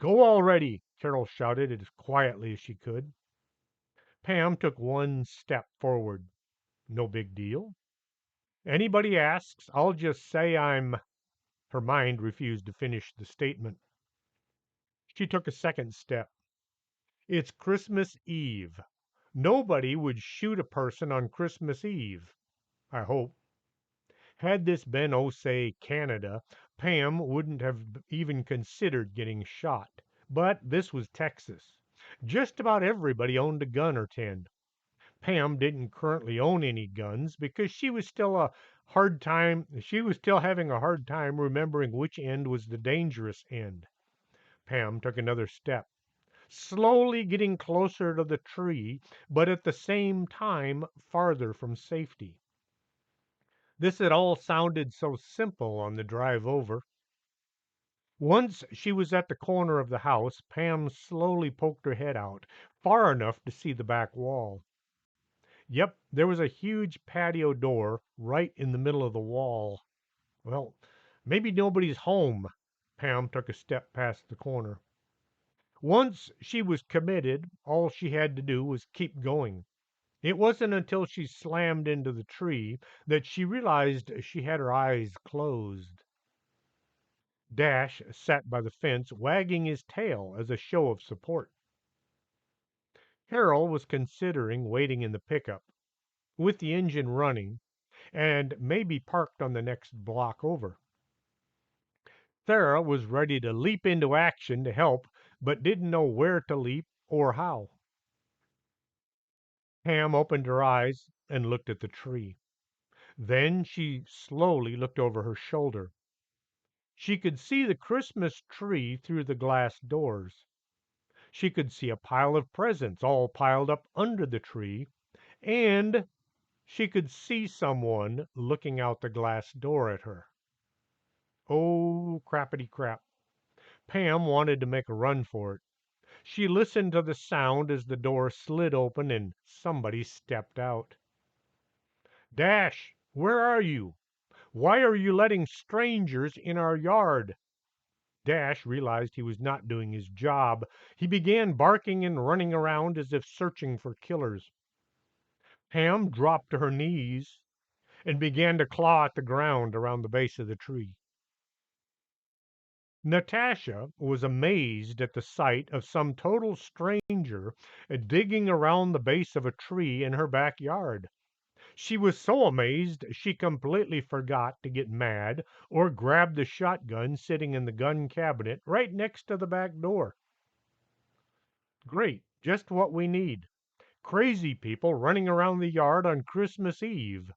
Go already, Carol shouted as quietly as she could. Pam took one step forward. No big deal. Anybody asks, I'll just say I'm. Her mind refused to finish the statement. She took a second step. It's Christmas Eve. Nobody would shoot a person on Christmas Eve, I hope. Had this been, oh, say, Canada, Pam wouldn't have even considered getting shot. But this was Texas. Just about everybody owned a gun or 10. Pam didn't currently own any guns because she was still having a hard time remembering which end was the dangerous end. Pam took another step, slowly getting closer to the tree, but at the same time farther from safety. This had all sounded so simple on the drive over. Once she was at the corner of the house, Pam slowly poked her head out, far enough to see the back wall. Yep, there was a huge patio door right in the middle of the wall. Well, maybe nobody's home. Pam took a step past the corner. Once she was committed, all she had to do was keep going. It wasn't until she slammed into the tree that she realized she had her eyes closed. Dash sat by the fence, wagging his tail as a show of support. Carol was considering waiting in the pickup, with the engine running, and maybe parked on the next block over. Sarah was ready to leap into action to help, but didn't know where to leap or how. Pam opened her eyes and looked at the tree. Then she slowly looked over her shoulder. She could see the Christmas tree through the glass doors. She could see a pile of presents all piled up under the tree, and she could see someone looking out the glass door at her. Oh, crappity crap. Pam wanted to make a run for it. She listened to the sound as the door slid open and somebody stepped out. Dash, where are you? Why are you letting strangers in our yard? Dash realized he was not doing his job. He began barking and running around as if searching for killers. Pam dropped to her knees and began to claw at the ground around the base of the tree. Natasha was amazed at the sight of some total stranger digging around the base of a tree in her backyard. She was so amazed she completely forgot to get mad or grab the shotgun sitting in the gun cabinet right next to the back door. Great, just what we need. Crazy people running around the yard on Christmas Eve.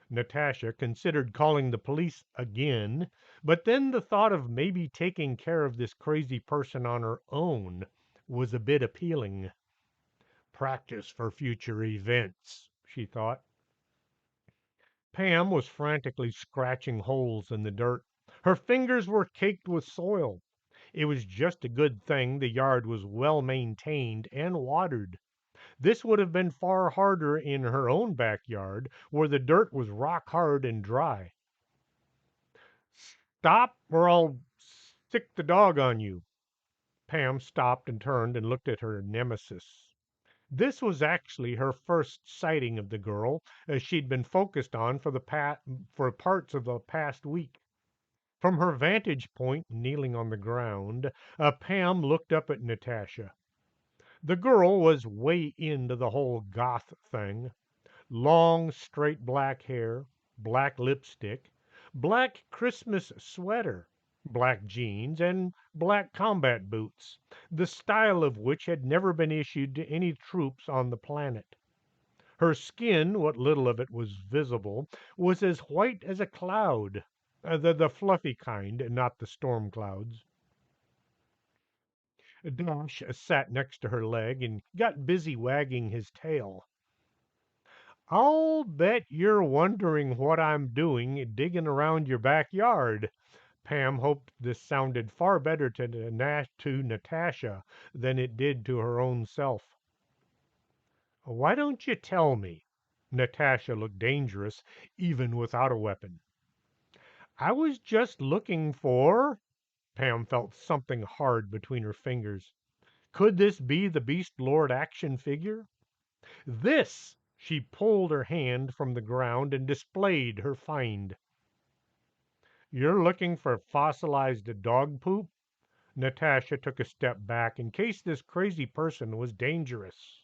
Natasha considered calling the police again, but then the thought of maybe taking care of this crazy person on her own was a bit appealing. Practice for future events, she thought. Pam was frantically scratching holes in the dirt. Her fingers were caked with soil. It was just a good thing the yard was well maintained and watered. This would have been far harder in her own backyard, where the dirt was rock hard and dry. Stop, or I'll sick the dog on you. Pam stopped and turned and looked at her nemesis. This was actually her first sighting of the girl, as she'd been focused on for parts of the past week. From her vantage point, kneeling on the ground, Pam looked up at Natasha. The girl was way into the whole goth thing. Long, straight black hair, black lipstick, black Christmas sweater, black jeans, and black combat boots, the style of which had never been issued to any troops on the planet. Her skin, what little of it was visible, was as white as a cloud, the fluffy kind, not the storm clouds. Dash sat next to her leg and got busy wagging his tail. I'll bet you're wondering what I'm doing digging around your backyard. Pam hoped this sounded far better to Natasha than it did to her own self. Why don't you tell me? Natasha looked dangerous even without a weapon. I was just looking for. Pam felt something hard between her fingers. Could this be the Beast Lord action figure? This! She pulled her hand from the ground and displayed her find. You're looking for fossilized dog poop? Natasha took a step back in case this crazy person was dangerous.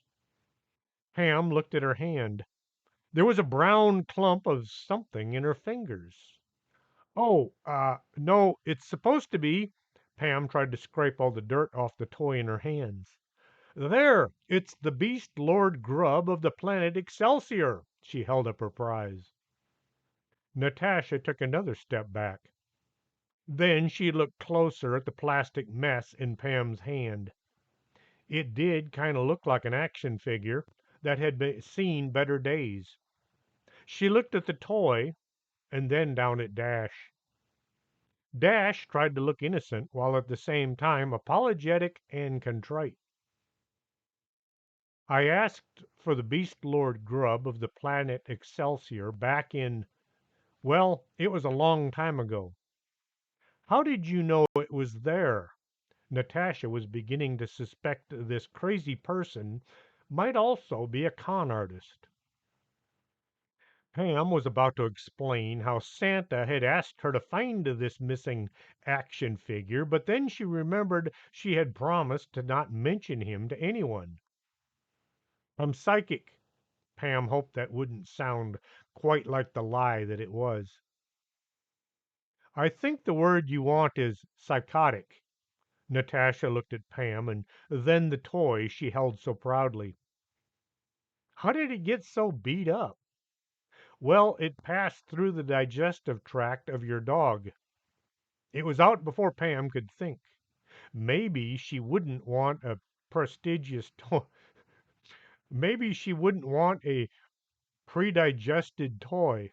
Pam looked at her hand. There was a brown clump of something in her fingers. Oh, no, it's supposed to be. Pam tried to scrape all the dirt off the toy in her hands. There, it's the beast lord grub of the planet Excelsior. She held up her prize. Natasha took another step back. Then she looked closer at the plastic mess in Pam's hand. It did kind of look like an action figure that had seen better days. She looked at the toy and then down at Dash. Dash tried to look innocent while at the same time apologetic and contrite. I asked for the beast lord grub of the planet Excelsior back in, well, it was a long time ago. How did you know it was there? Natasha was beginning to suspect this crazy person might also be a con artist. Pam was about to explain how Santa had asked her to find this missing action figure, but then she remembered she had promised to not mention him to anyone. I'm psychic. Pam hoped that wouldn't sound quite like the lie that it was. I think the word you want is psychotic. Natasha looked at Pam and then the toy she held so proudly. How did it get so beat up? Well, it passed through the digestive tract of your dog. It was out before Pam could think. Maybe she wouldn't want a prestigious toy. Maybe she wouldn't want a predigested toy.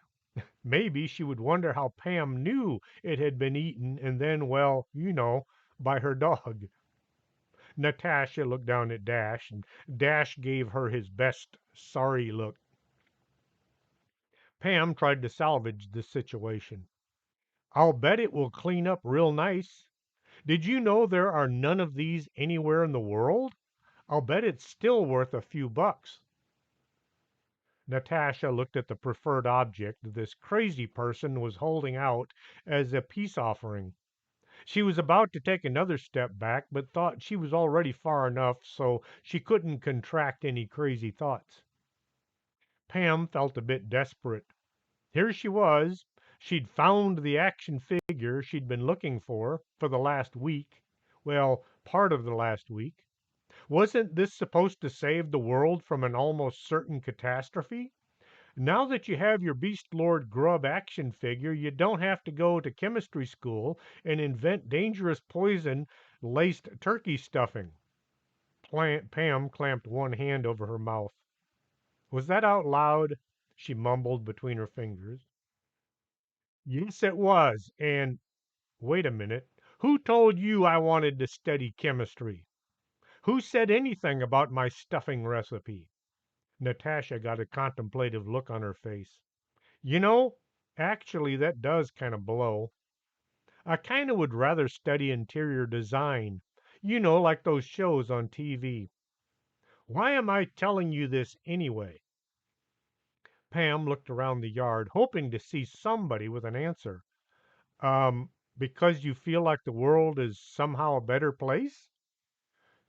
Maybe she would wonder how Pam knew it had been eaten and then, well, by her dog. Natasha looked down at Dash, and Dash gave her his best sorry look. Pam tried to salvage the situation. I'll bet it will clean up real nice. Did you know there are none of these anywhere in the world? I'll bet it's still worth a few bucks. Natasha looked at the preferred object this crazy person was holding out as a peace offering. She was about to take another step back, but thought she was already far enough so she couldn't contract any crazy thoughts. Pam felt a bit desperate. Here she was. She'd found the action figure she'd been looking for the last week. Well, part of the last week. Wasn't this supposed to save the world from an almost certain catastrophe? Now that you have your Beast Lord Grub action figure, you don't have to go to chemistry school and invent dangerous poison laced turkey stuffing. Pam clamped one hand over her mouth. Was that out loud? She mumbled between her fingers. Yes, it was. And wait a minute. Who told you I wanted to study chemistry? Who said anything about my stuffing recipe? Natasha got a contemplative look on her face. You know, actually, that does kind of blow. I kind of would rather study interior design, like those shows on TV. Why am I telling you this anyway? Pam looked around the yard, hoping to see somebody with an answer. Because you feel like the world is somehow a better place?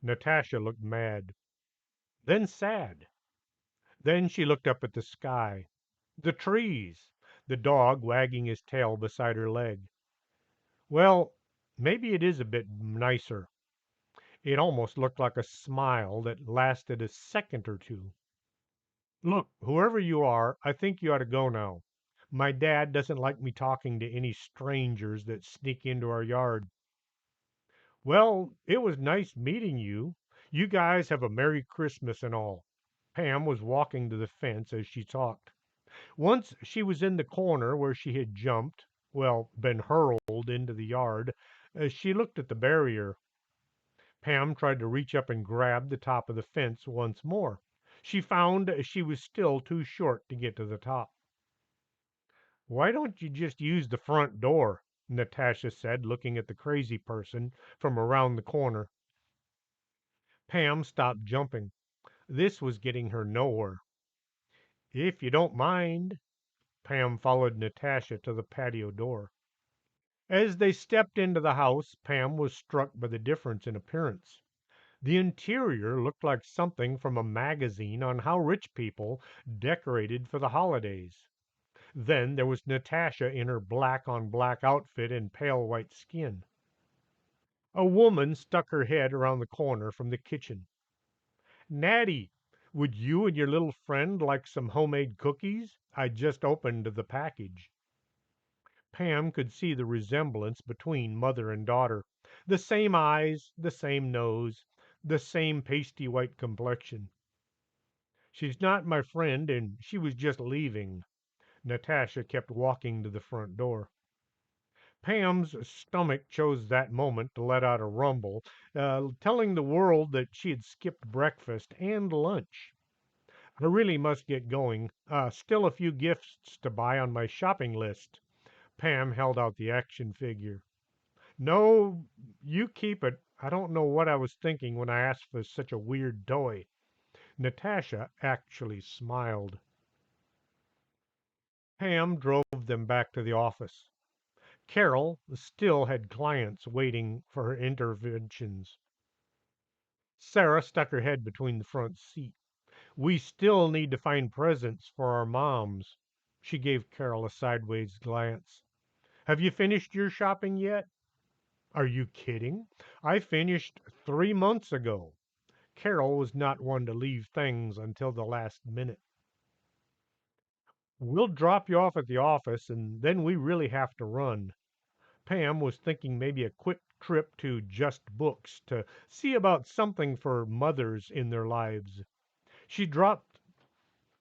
Natasha looked mad, then sad. Then she looked up at the sky, the trees, the dog wagging his tail beside her leg. Well, maybe it is a bit nicer. It almost looked like a smile that lasted a second or two. Look, whoever you are, I think you ought to go now. My dad doesn't like me talking to any strangers that sneak into our yard. Well, it was nice meeting you. You guys have a Merry Christmas and all. Pam was walking to the fence as she talked. Once she was in the corner where she had jumped, well, been hurled into the yard, as she looked at the barrier. Pam tried to reach up and grab the top of the fence once more. She found she was still too short to get to the top. Why don't you just use the front door? Natasha said, looking at the crazy person from around the corner. Pam stopped jumping. This was getting her nowhere. If you don't mind. Pam followed Natasha to the patio door. As they stepped into the house, Pam was struck by the difference in appearance. The interior looked like something from a magazine on how rich people decorated for the holidays. Then there was Natasha in her black on black outfit and pale white skin. A woman stuck her head around the corner from the kitchen. Natty, would you and your little friend like some homemade cookies? I just opened the package. Pam could see the resemblance between mother and daughter. The same eyes, the same nose, the same pasty white complexion. She's not my friend, and she was just leaving. Natasha kept walking to the front door. Pam's stomach chose that moment to let out a rumble, telling the world that she had skipped breakfast and lunch. I really must get going. Still a few gifts to buy on my shopping list. Pam held out the action figure. No, you keep it. I don't know what I was thinking when I asked for such a weird toy. Natasha actually smiled. Pam drove them back to the office. Carol still had clients waiting for her interventions. Sarah stuck her head between the front seat. We still need to find presents for our moms. She gave Carol a sideways glance. Have you finished your shopping yet? Are you kidding? I finished 3 months ago. Carol was not one to leave things until the last minute. We'll drop you off at the office, and then we really have to run. Pam was thinking maybe a quick trip to Just Books to see about something for mothers in their lives. She dropped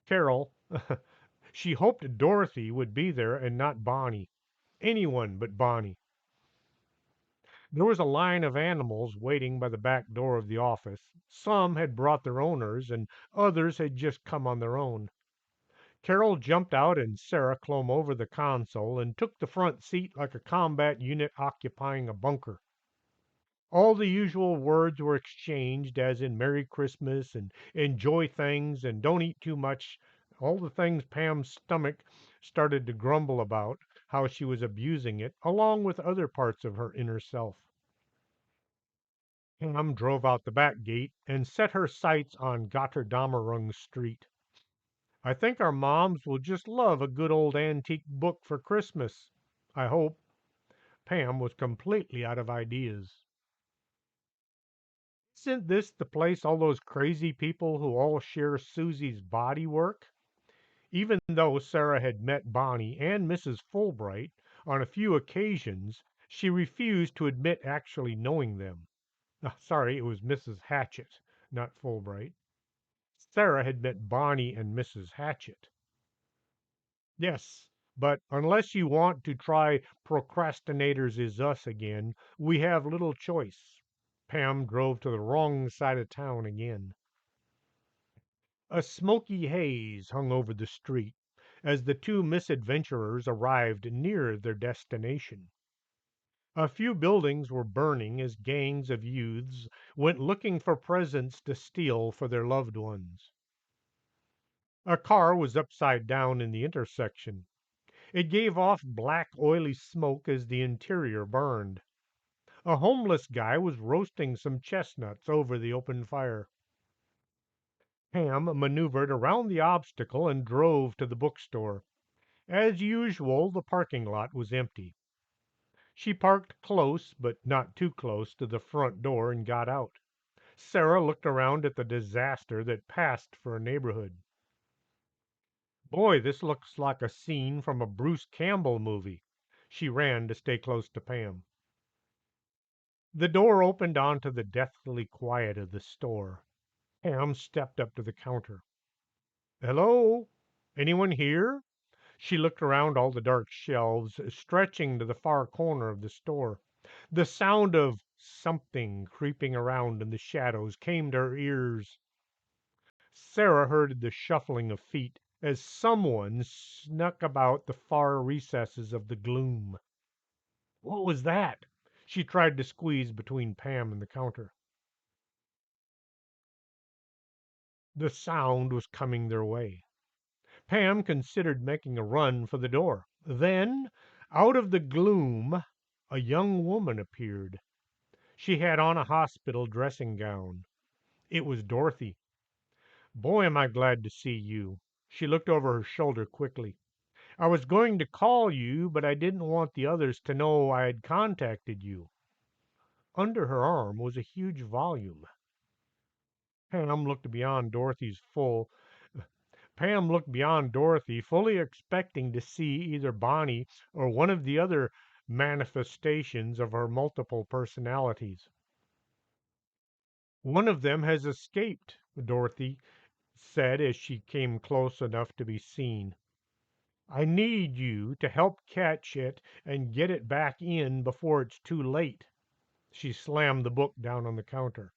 Carol. She hoped Dorothy would be there and not Bonnie. Anyone but Bonnie. There was a line of animals waiting by the back door of the office. Some had brought their owners, and others had just come on their own. Carol jumped out, and Sarah clomb over the console and took the front seat like a combat unit occupying a bunker. All the usual words were exchanged, as in Merry Christmas and enjoy things and don't eat too much. All the things Pam's stomach started to grumble about, how she was abusing it, along with other parts of her inner self. Pam drove out the back gate and set her sights on Gotterdammerung Street. I think our moms will just love a good old antique book for Christmas. I hope. Pam was completely out of ideas. Isn't this the place all those crazy people who all share Susie's body work? Even though Sarah had met Bonnie and Mrs. Fulbright on a few occasions, she refused to admit actually knowing them. Sorry, it was Mrs. Hatchett, not Fulbright. Sarah had met Bonnie and Mrs. Hatchett. Yes, but unless you want to try Procrastinators Is Us again, we have little choice. Pam drove to the wrong side of town again. A smoky haze hung over the street as the two misadventurers arrived near their destination. A few buildings were burning as gangs of youths went looking for presents to steal for their loved ones. A car was upside down in the intersection. It gave off black, oily smoke as the interior burned. A homeless guy was roasting some chestnuts over the open fire. Pam maneuvered around the obstacle and drove to the bookstore. As usual, the parking lot was empty. She parked close, but not too close, to the front door and got out. Sarah looked around at the disaster that passed for a neighborhood. Boy, this looks like a scene from a Bruce Campbell movie. She ran to stay close to Pam. The door opened onto the deathly quiet of the store. Pam stepped up to the counter. Hello? Anyone here? She looked around all the dark shelves stretching to the far corner of the store. The sound of something creeping around in the shadows came to her ears. Sarah heard the shuffling of feet as someone snuck about the far recesses of the gloom. What was that? She tried to squeeze between Pam and the counter. The sound was coming their way. Pam considered making a run for the door. Then, out of the gloom, a young woman appeared. She had on a hospital dressing gown. It was Dorothy. Boy, am I glad to see you. She looked over her shoulder quickly. I was going to call you, but I didn't want the others to know I had contacted you. Under her arm was a huge volume. Pam looked beyond Dorothy's full Pam looked beyond Dorothy, fully expecting to see either Bonnie or one of the other manifestations of her multiple personalities. One of them has escaped, Dorothy said as she came close enough to be seen. I need you to help catch it and get it back in before it's too late. She slammed the book down on the counter.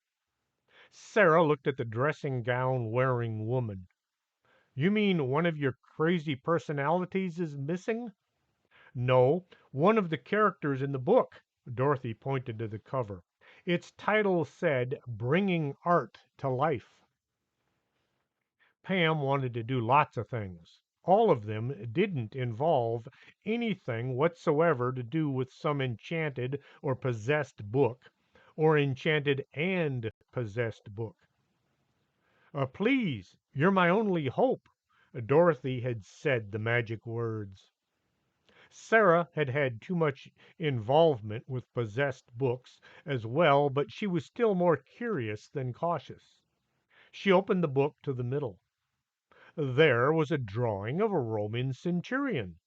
Sarah looked at the dressing gown wearing woman. You mean one of your crazy personalities is missing? No, one of the characters in the book. Dorothy pointed to the cover. Its title said Bringing Art to Life. Pam wanted to do lots of things. All of them didn't involve anything whatsoever to do with some enchanted or possessed book, or enchanted and possessed book. Please, you're my only hope. Dorothy had said the magic words. Sarah had had too much involvement with possessed books as well, but she was still more curious than cautious. She opened the book to the middle. There was a drawing of a Roman centurion.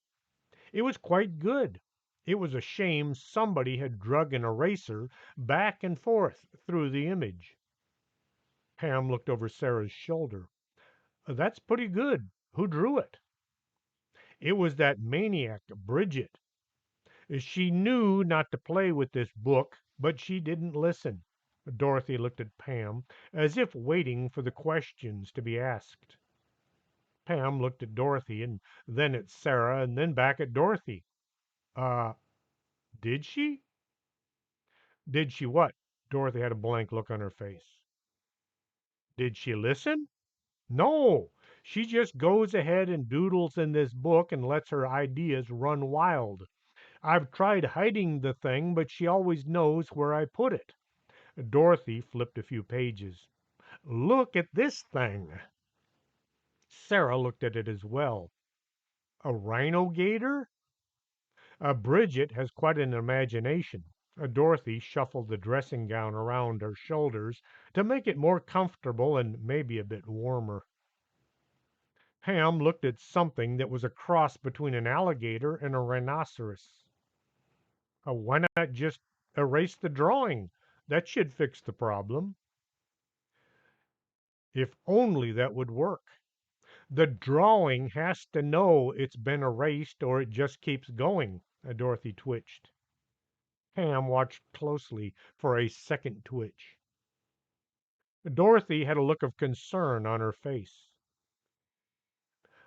It was quite good. It was a shame somebody had drug an eraser back and forth through the image. Pam looked over Sarah's shoulder. That's pretty good. Who drew it? It was that maniac, Bridget. She knew not to play with this book, but she didn't listen. Dorothy looked at Pam as if waiting for the questions to be asked. Pam looked at Dorothy and then at Sarah and then back at Dorothy. Uh, did she? Did she what? Dorothy had a blank look on her face. Did she listen? No. She just goes ahead and doodles in this book and lets her ideas run wild. I've tried hiding the thing, but she always knows where I put it. Dorothy flipped a few pages. Look at this thing. Sarah looked at it as well. A rhino gator? Bridget has quite an imagination. Dorothy shuffled the dressing gown around her shoulders to make it more comfortable and maybe a bit warmer. Pam looked at something that was a cross between an alligator and a rhinoceros. Why not just erase the drawing? That should fix the problem. If only that would work. The drawing has to know it's been erased or it just keeps going. Dorothy twitched. Pam watched closely for a second twitch. Dorothy had a look of concern on her face.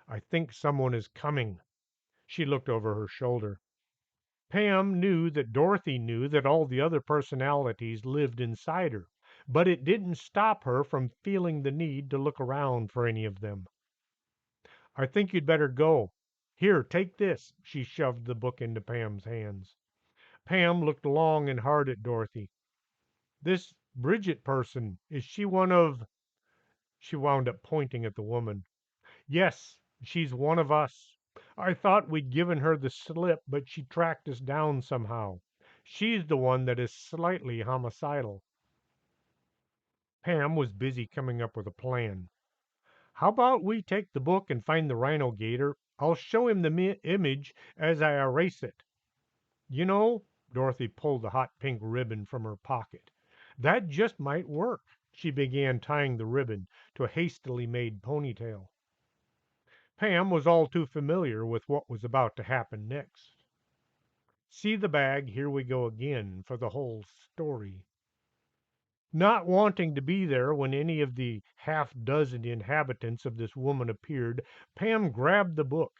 I think someone is coming. She looked over her shoulder. Pam knew that Dorothy knew that all the other personalities lived inside her, but it didn't stop her from feeling the need to look around for any of them. I think you'd better go. Here, take this. She shoved the book into Pam's hands. Pam looked long and hard at Dorothy. This Bridget person, is she one of... She wound up pointing at the woman. Yes, she's one of us. I thought we'd given her the slip, but she tracked us down somehow. She's the one that is slightly homicidal. Pam was busy coming up with a plan. How about we take the book and find the rhino gator? I'll show him the image as I erase it. You know, Dorothy pulled the hot pink ribbon from her pocket. That just might work. She began tying the ribbon to a hastily made ponytail. Pam was all too familiar with what was about to happen next. See the bag, here we go again for the whole story. Not wanting to be there when any of the half-dozen inhabitants of this woman appeared, Pam grabbed the book.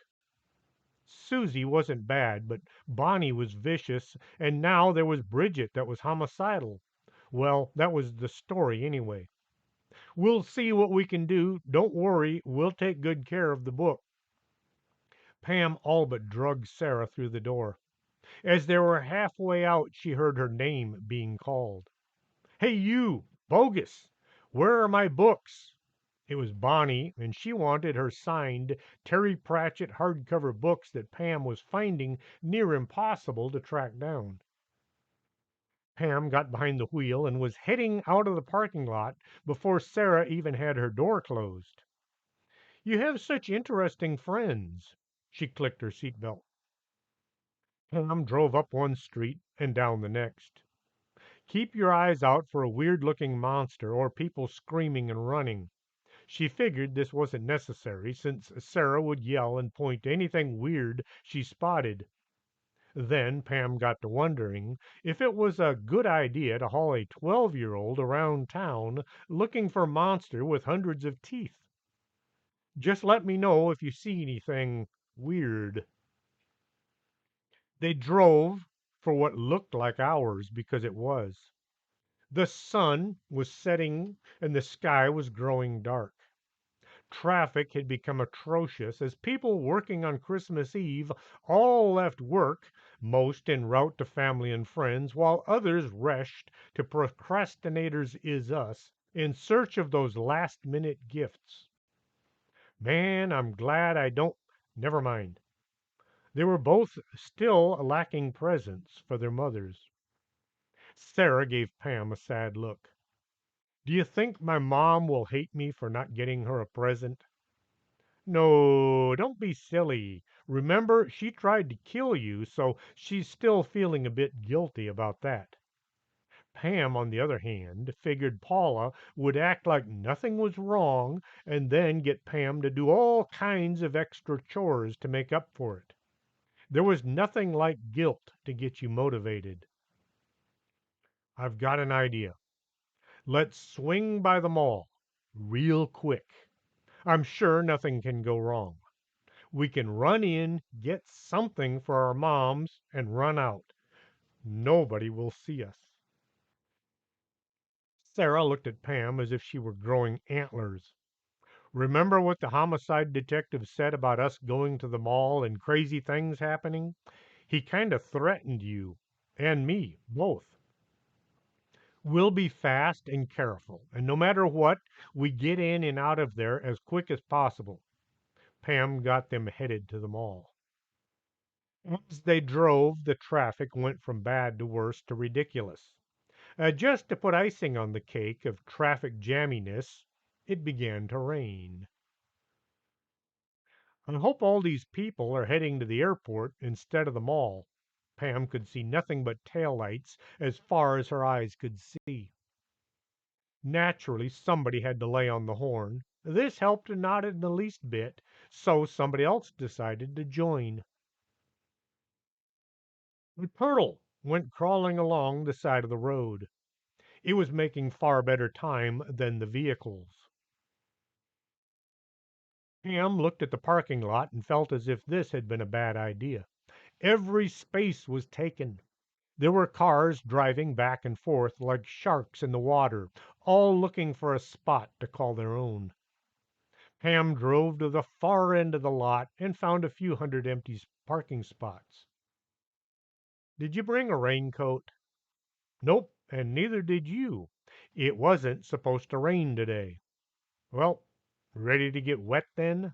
Susie wasn't bad, but Bonnie was vicious, and now there was Bridget that was homicidal. Well, that was the story anyway. We'll see what we can do. Don't worry, we'll take good care of the book. Pam all but drugged Sarah through the door. As they were halfway out, she heard her name being called. Hey, you, Bogus! Where are my books? It was Bonnie, and she wanted her signed Terry Pratchett hardcover books that Pam was finding near impossible to track down. Pam got behind the wheel and was heading out of the parking lot before Sarah even had her door closed. You have such interesting friends. She clicked her seatbelt. Pam drove up one street and down the next. Keep your eyes out for a weird looking monster or people screaming and running. She figured this wasn't necessary since Sarah would yell and point to anything weird she spotted. Then Pam got to wondering if it was a good idea to haul a 12-year-old around town looking for a monster with hundreds of teeth. Just let me know if you see anything weird. They drove for what looked like hours because it was. The sun was setting and the sky was growing dark. Traffic had become atrocious as people working on Christmas Eve all left work, most en route to family and friends, while others rushed to procrastinators is us in search of those last minute gifts. Man, I'm glad I don't. Never mind. They were both still lacking presents for their mothers. Sarah gave Pam a sad look. Do you think my mom will hate me for not getting her a present? No, don't be silly. Remember, she tried to kill you, so she's still feeling a bit guilty about that. Pam, on the other hand, figured Paula would act like nothing was wrong and then get Pam to do all kinds of extra chores to make up for it. There was nothing like guilt to get you motivated. I've got an idea. Let's swing by the mall real quick. I'm sure nothing can go wrong. We can run in, get something for our moms, and run out. Nobody will see us. Sarah looked at Pam as if she were growing antlers. Remember what the homicide detective said about us going to the mall and crazy things happening? He kind of threatened you and me, both. We'll be fast and careful, and no matter what, we get in and out of there as quick as possible. Pam got them headed to the mall. As they drove, the traffic went from bad to worse to ridiculous. Just to put icing on the cake of traffic jamminess, it began to rain. I hope all these people are heading to the airport instead of the mall. Pam could see nothing but taillights as far as her eyes could see. Naturally, somebody had to lay on the horn. This helped not in the least bit, so somebody else decided to join. The turtle went crawling along the side of the road. It was making far better time than the vehicles. Pam looked at the parking lot and felt as if this had been a bad idea. Every space was taken. There were cars driving back and forth like sharks in the water, all looking for a spot to call their own. Pam drove to the far end of the lot and found a few hundred empty parking spots. Did you bring a raincoat? Nope, and neither did you. It wasn't supposed to rain today. Well, ready to get wet then?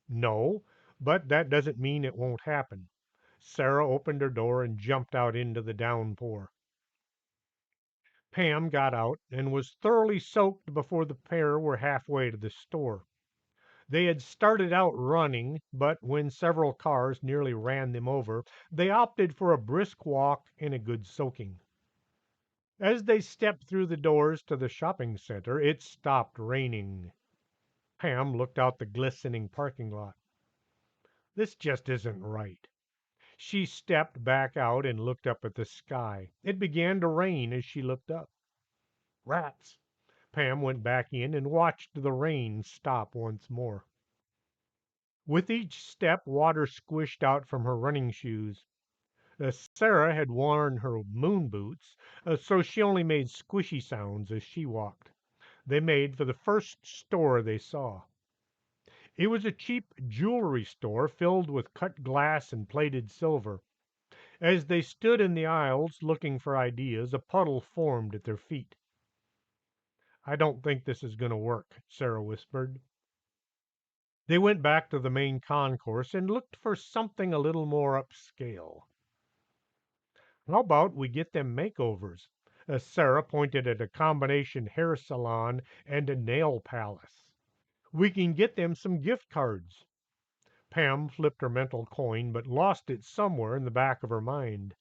No, but that doesn't mean it won't happen. Sarah opened her door and jumped out into the downpour. Pam got out and was thoroughly soaked before the pair were halfway to the store. They had started out running, but when several cars nearly ran them over, they opted for a brisk walk and a good soaking. As they stepped through the doors to the shopping center, it stopped raining. Pam looked out the glistening parking lot. This just isn't right. She stepped back out and looked up at the sky. It began to rain as she looked up. Rats! Pam went back in and watched the rain stop once more. With each step, water squished out from her running shoes. Sarah had worn her moon boots, so she only made squishy sounds as she walked. They made for the first store they saw. It was a cheap jewelry store filled with cut glass and plated silver. As they stood in the aisles looking for ideas, a puddle formed at their feet. "I don't think this is going to work," Sarah whispered. They went back to the main concourse and looked for something a little more upscale. "How about we get them makeovers?" Sarah pointed at a combination hair salon and a nail palace. "We can get them some gift cards." Pam flipped her mental coin, but lost it somewhere in the back of her mind.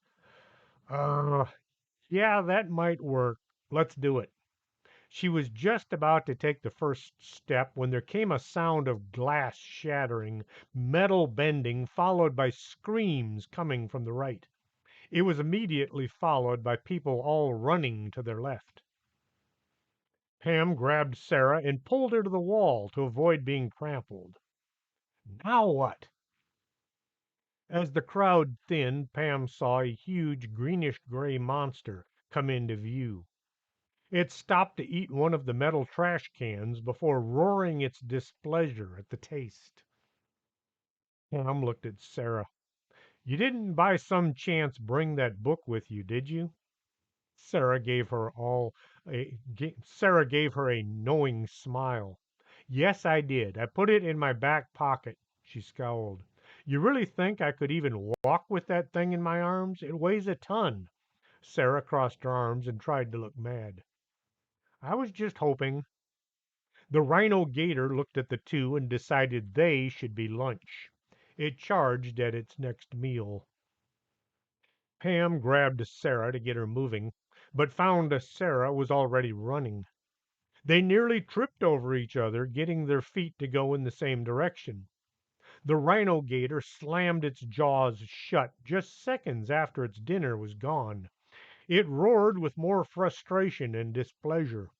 Uh, yeah, that might work. Let's do it." She was just about to take the first step when there came a sound of glass shattering, metal bending, followed by screams coming from the right. It was immediately followed by people all running to their left. Pam grabbed Sarah and pulled her to the wall to avoid being trampled. "Now what?" As the crowd thinned, Pam saw a huge greenish gray monster come into view. It stopped to eat one of the metal trash cans before roaring its displeasure at the taste. Pam looked at Sarah. "You didn't by some chance bring that book with you, did you?" Sarah gave her a knowing smile. "Yes, I did. I put it in my back pocket." She scowled. "You really think I could even walk with that thing in my arms? It weighs a ton." Sarah crossed her arms and tried to look mad. "I was just hoping." The rhino gator looked at the two and decided they should be lunch. It charged at its next meal. Pam grabbed Sarah to get her moving, but found Sarah was already running. They nearly tripped over each other, getting their feet to go in the same direction. The rhino gator slammed its jaws shut just seconds after its dinner was gone. It roared with more frustration and displeasure.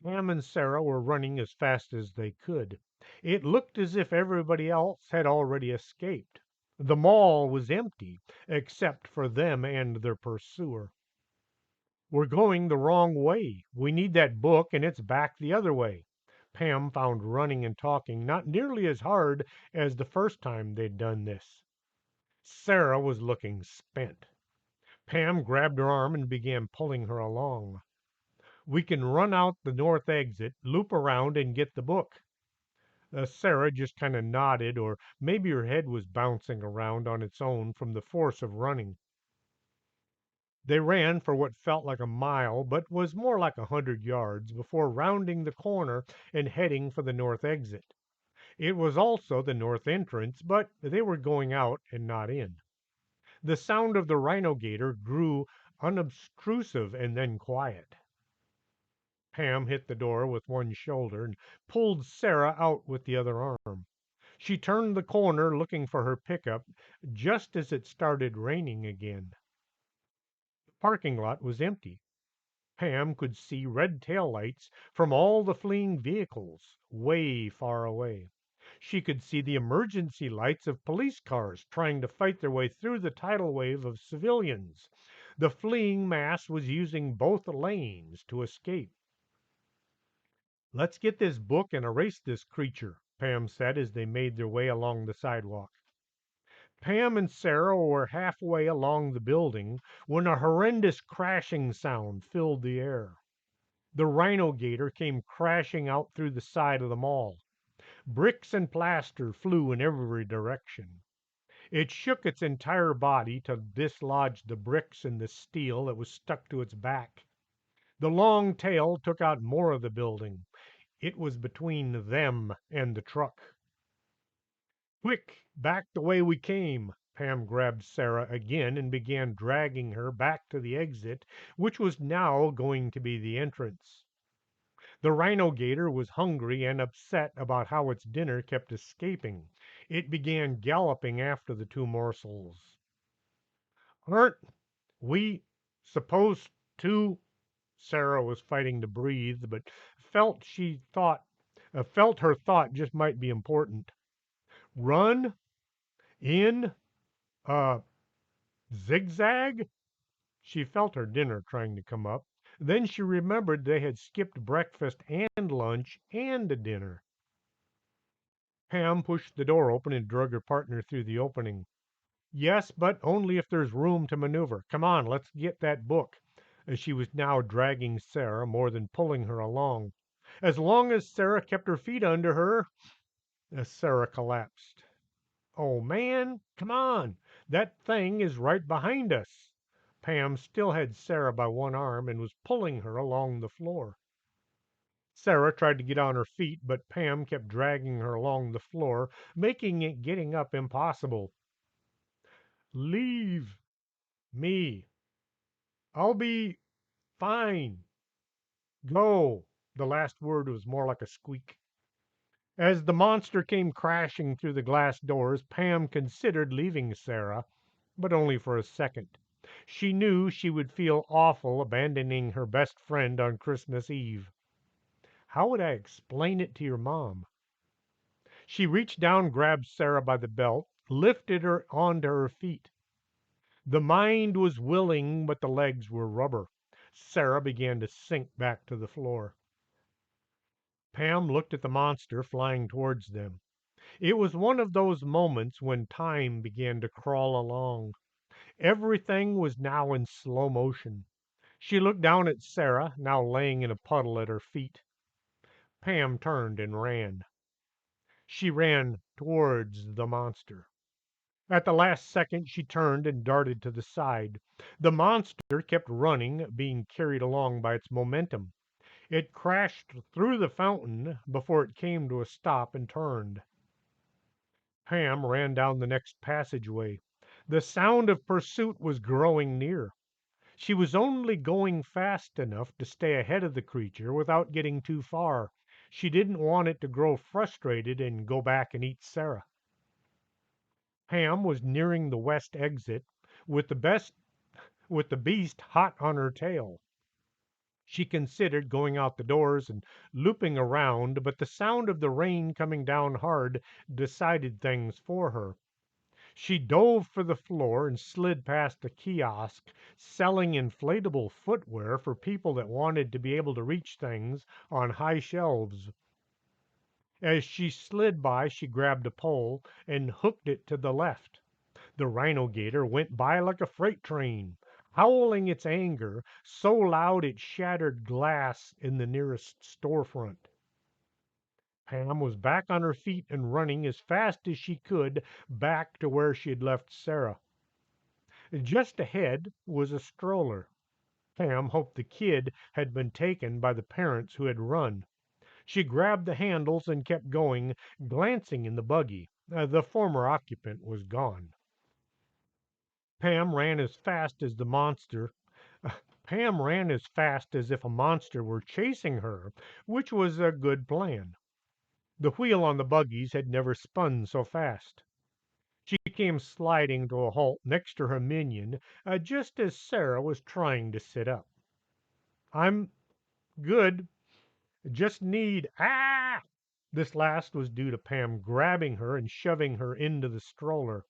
Pam and Sarah were running as fast as they could. It looked as if everybody else had already escaped. The mall was empty, except for them and their pursuer. "We're going the wrong way. We need that book, and it's back the other way." Pam found running and talking not nearly as hard as the first time they'd done this. Sarah was looking spent. Pam grabbed her arm and began pulling her along. "We can run out the north exit, loop around, and get the book." Sarah just kind of nodded, or maybe her head was bouncing around on its own from the force of running. They ran for what felt like a mile, but was more like 100 yards, before rounding the corner and heading for the north exit. It was also the north entrance, but they were going out and not in. The sound of the rhino gator grew unobtrusive and then quiet. Pam hit the door with one shoulder and pulled Sarah out with the other arm. She turned the corner looking for her pickup just as it started raining again. The parking lot was empty. Pam could see red taillights from all the fleeing vehicles way far away. She could see the emergency lights of police cars trying to fight their way through the tidal wave of civilians. The fleeing mass was using both lanes to escape. "Let's get this book and erase this creature," Pam said as they made their way along the sidewalk. Pam and Sarah were halfway along the building when a horrendous crashing sound filled the air. The rhino gator came crashing out through the side of the mall. Bricks and plaster flew in every direction. It shook its entire body to dislodge the bricks and the steel that was stuck to its back. The long tail took out more of the building. It was between them and the truck. "Quick, back the way we came." Pam grabbed Sarah again and began dragging her back to the exit, which was now going to be the entrance. The rhino gator was hungry and upset about how its dinner kept escaping. It began galloping after the two morsels. "Aren't we supposed to?" Sarah was fighting to breathe, but felt she thought felt her thought just might be important. Run? In? Uh, Zigzag? She felt her dinner trying to come up. Then she remembered they had skipped breakfast and lunch and dinner. Pam pushed the door open and drug her partner through the opening. Yes, but only if there's room to maneuver. Come on, let's get that book. As she was now dragging Sarah more than pulling her along. As long as Sarah kept her feet under her, as Sarah collapsed. Oh man, come on. That thing is right behind us. Pam still had Sarah by one arm and was pulling her along the floor. Sarah tried to get on her feet, but Pam kept dragging her along the floor, making it getting up impossible. Leave me. I'll be fine. Go. The last word was more like a squeak. As the monster came crashing through the glass doors, Pam considered leaving Sarah, but only for a second. She knew she would feel awful abandoning her best friend on Christmas Eve. How would I explain it to your mom? She reached down, grabbed Sarah by the belt, lifted her onto her feet. The mind was willing, but the legs were rubber. Sarah began to sink back to the floor. Pam looked at the monster flying towards them. It was one of those moments when time began to crawl along. Everything was now in slow motion. She looked down at Sarah, now laying in a puddle at her feet. Pam turned and ran. She ran towards the monster. At the last second, she turned and darted to the side. The monster kept running, being carried along by its momentum. It crashed through the fountain before it came to a stop and turned. Pam ran down the next passageway. The sound of pursuit was growing near. She was only going fast enough to stay ahead of the creature without getting too far. She didn't want it to grow frustrated and go back and eat Sarah. Pam was nearing the west exit with the beast hot on her tail. She considered going out the doors and looping around, but the sound of the rain coming down hard decided things for her. She dove for the floor and slid past a kiosk selling inflatable footwear for people that wanted to be able to reach things on high shelves. As she slid by, she grabbed a pole and hooked it to the left. The rhino gator went by like a freight train, howling its anger so loud it shattered glass in the nearest storefront. Pam was back on her feet and running as fast as she could back to where she had left Sarah. Just ahead was a stroller. Pam hoped the kid had been taken by the parents who had run. She grabbed the handles and kept going, glancing in the buggy. The former occupant was gone. Pam ran as fast as the monster. Pam ran as fast as if a monster were chasing her, which was a good plan. The wheel on the buggies had never spun so fast. She came sliding to a halt next to her minion just as Sarah was trying to sit up. I'm good. Just need. Ah! This last was due to Pam grabbing her and shoving her into the stroller.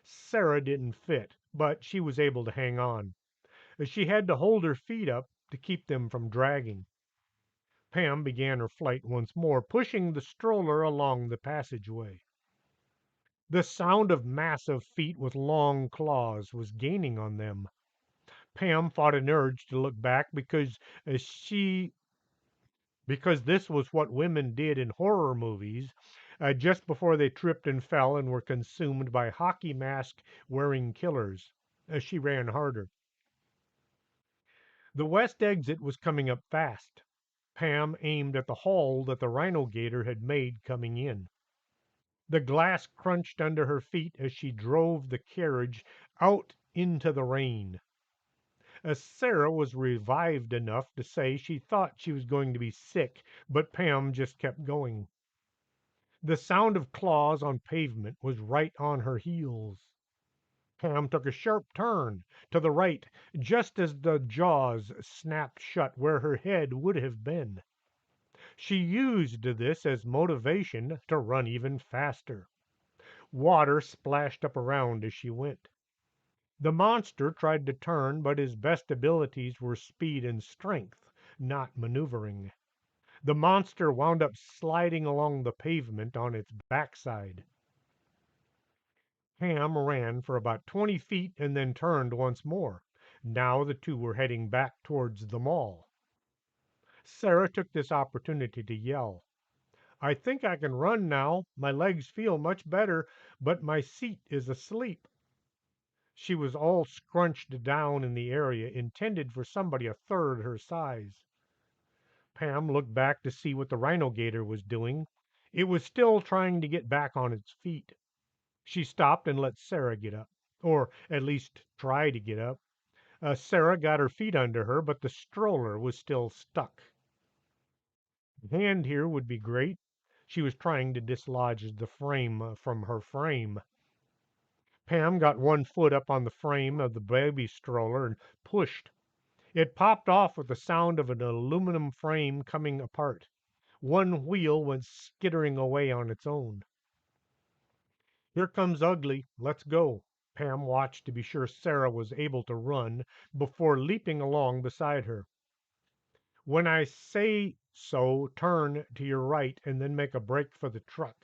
Sarah didn't fit, but she was able to hang on. She had to hold her feet up to keep them from dragging. Pam began her flight once more, pushing the stroller along the passageway. The sound of massive feet with long claws was gaining on them. Pam fought an urge to look back because this was what women did in horror movies just before they tripped and fell and were consumed by hockey mask wearing killers. She ran harder. The west exit was coming up fast. Pam aimed at the hole that the rhino gator had made coming in. The glass crunched under her feet as she drove the carriage out into the rain. As Sarah was revived enough to say she thought she was going to be sick, but Pam just kept going. The sound of claws on pavement was right on her heels. Pam took a sharp turn to the right just as the jaws snapped shut where her head would have been. She used this as motivation to run even faster. Water splashed up around as she went. The monster tried to turn, but his best abilities were speed and strength, not maneuvering. The monster wound up sliding along the pavement on its backside. Ham ran for about 20 feet and then turned once more. Now the two were heading back towards the mall. Sarah took this opportunity to yell, "I think I can run now. My legs feel much better, but my seat is asleep." She was all scrunched down in the area intended for somebody a third her size. Pam looked back to see what the rhino gator was doing. It was still trying to get back on its feet. She stopped and let Sarah get up, or at least try to get up. Sarah got her feet under her, but the stroller was still stuck. A hand here would be great. She was trying to dislodge the frame from her frame. Pam got one foot up on the frame of the baby stroller and pushed. It popped off with the sound of an aluminum frame coming apart. One wheel went skittering away on its own. "Here comes Ugly. Let's go." Pam watched to be sure Sarah was able to run before leaping along beside her. "When I say so, turn to your right and then make a break for the truck."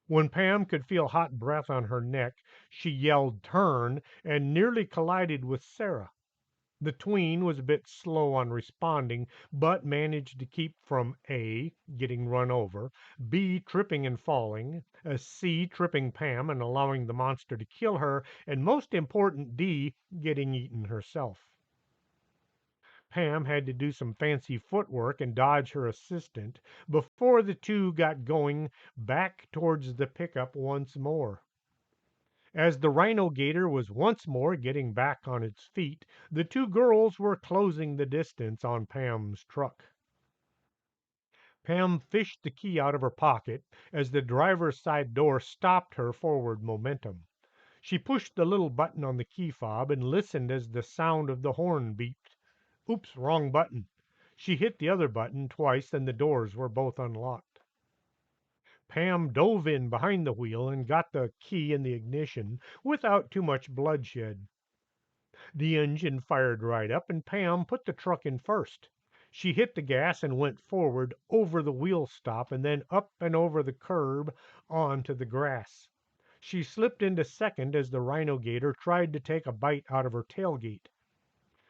When Pam could feel hot breath on her neck, she yelled "turn" and nearly collided with Sarah. The tween was a bit slow on responding, but managed to keep from A, getting run over, B, tripping and falling, C, tripping Pam and allowing the monster to kill her, and most important, D, getting eaten herself. Pam had to do some fancy footwork and dodge her assistant before the two got going back towards the pickup once more. As the rhino gator was once more getting back on its feet, the two girls were closing the distance on Pam's truck. Pam fished the key out of her pocket as the driver's side door stopped her forward momentum. She pushed the little button on the key fob and listened as the sound of the horn beeped. Oops, wrong button. She hit the other button twice and the doors were both unlocked. Pam dove in behind the wheel and got the key in the ignition without too much bloodshed. The engine fired right up, and Pam put the truck in first. She hit the gas and went forward over the wheel stop and then up and over the curb onto the grass. She slipped into second as the rhino gator tried to take a bite out of her tailgate.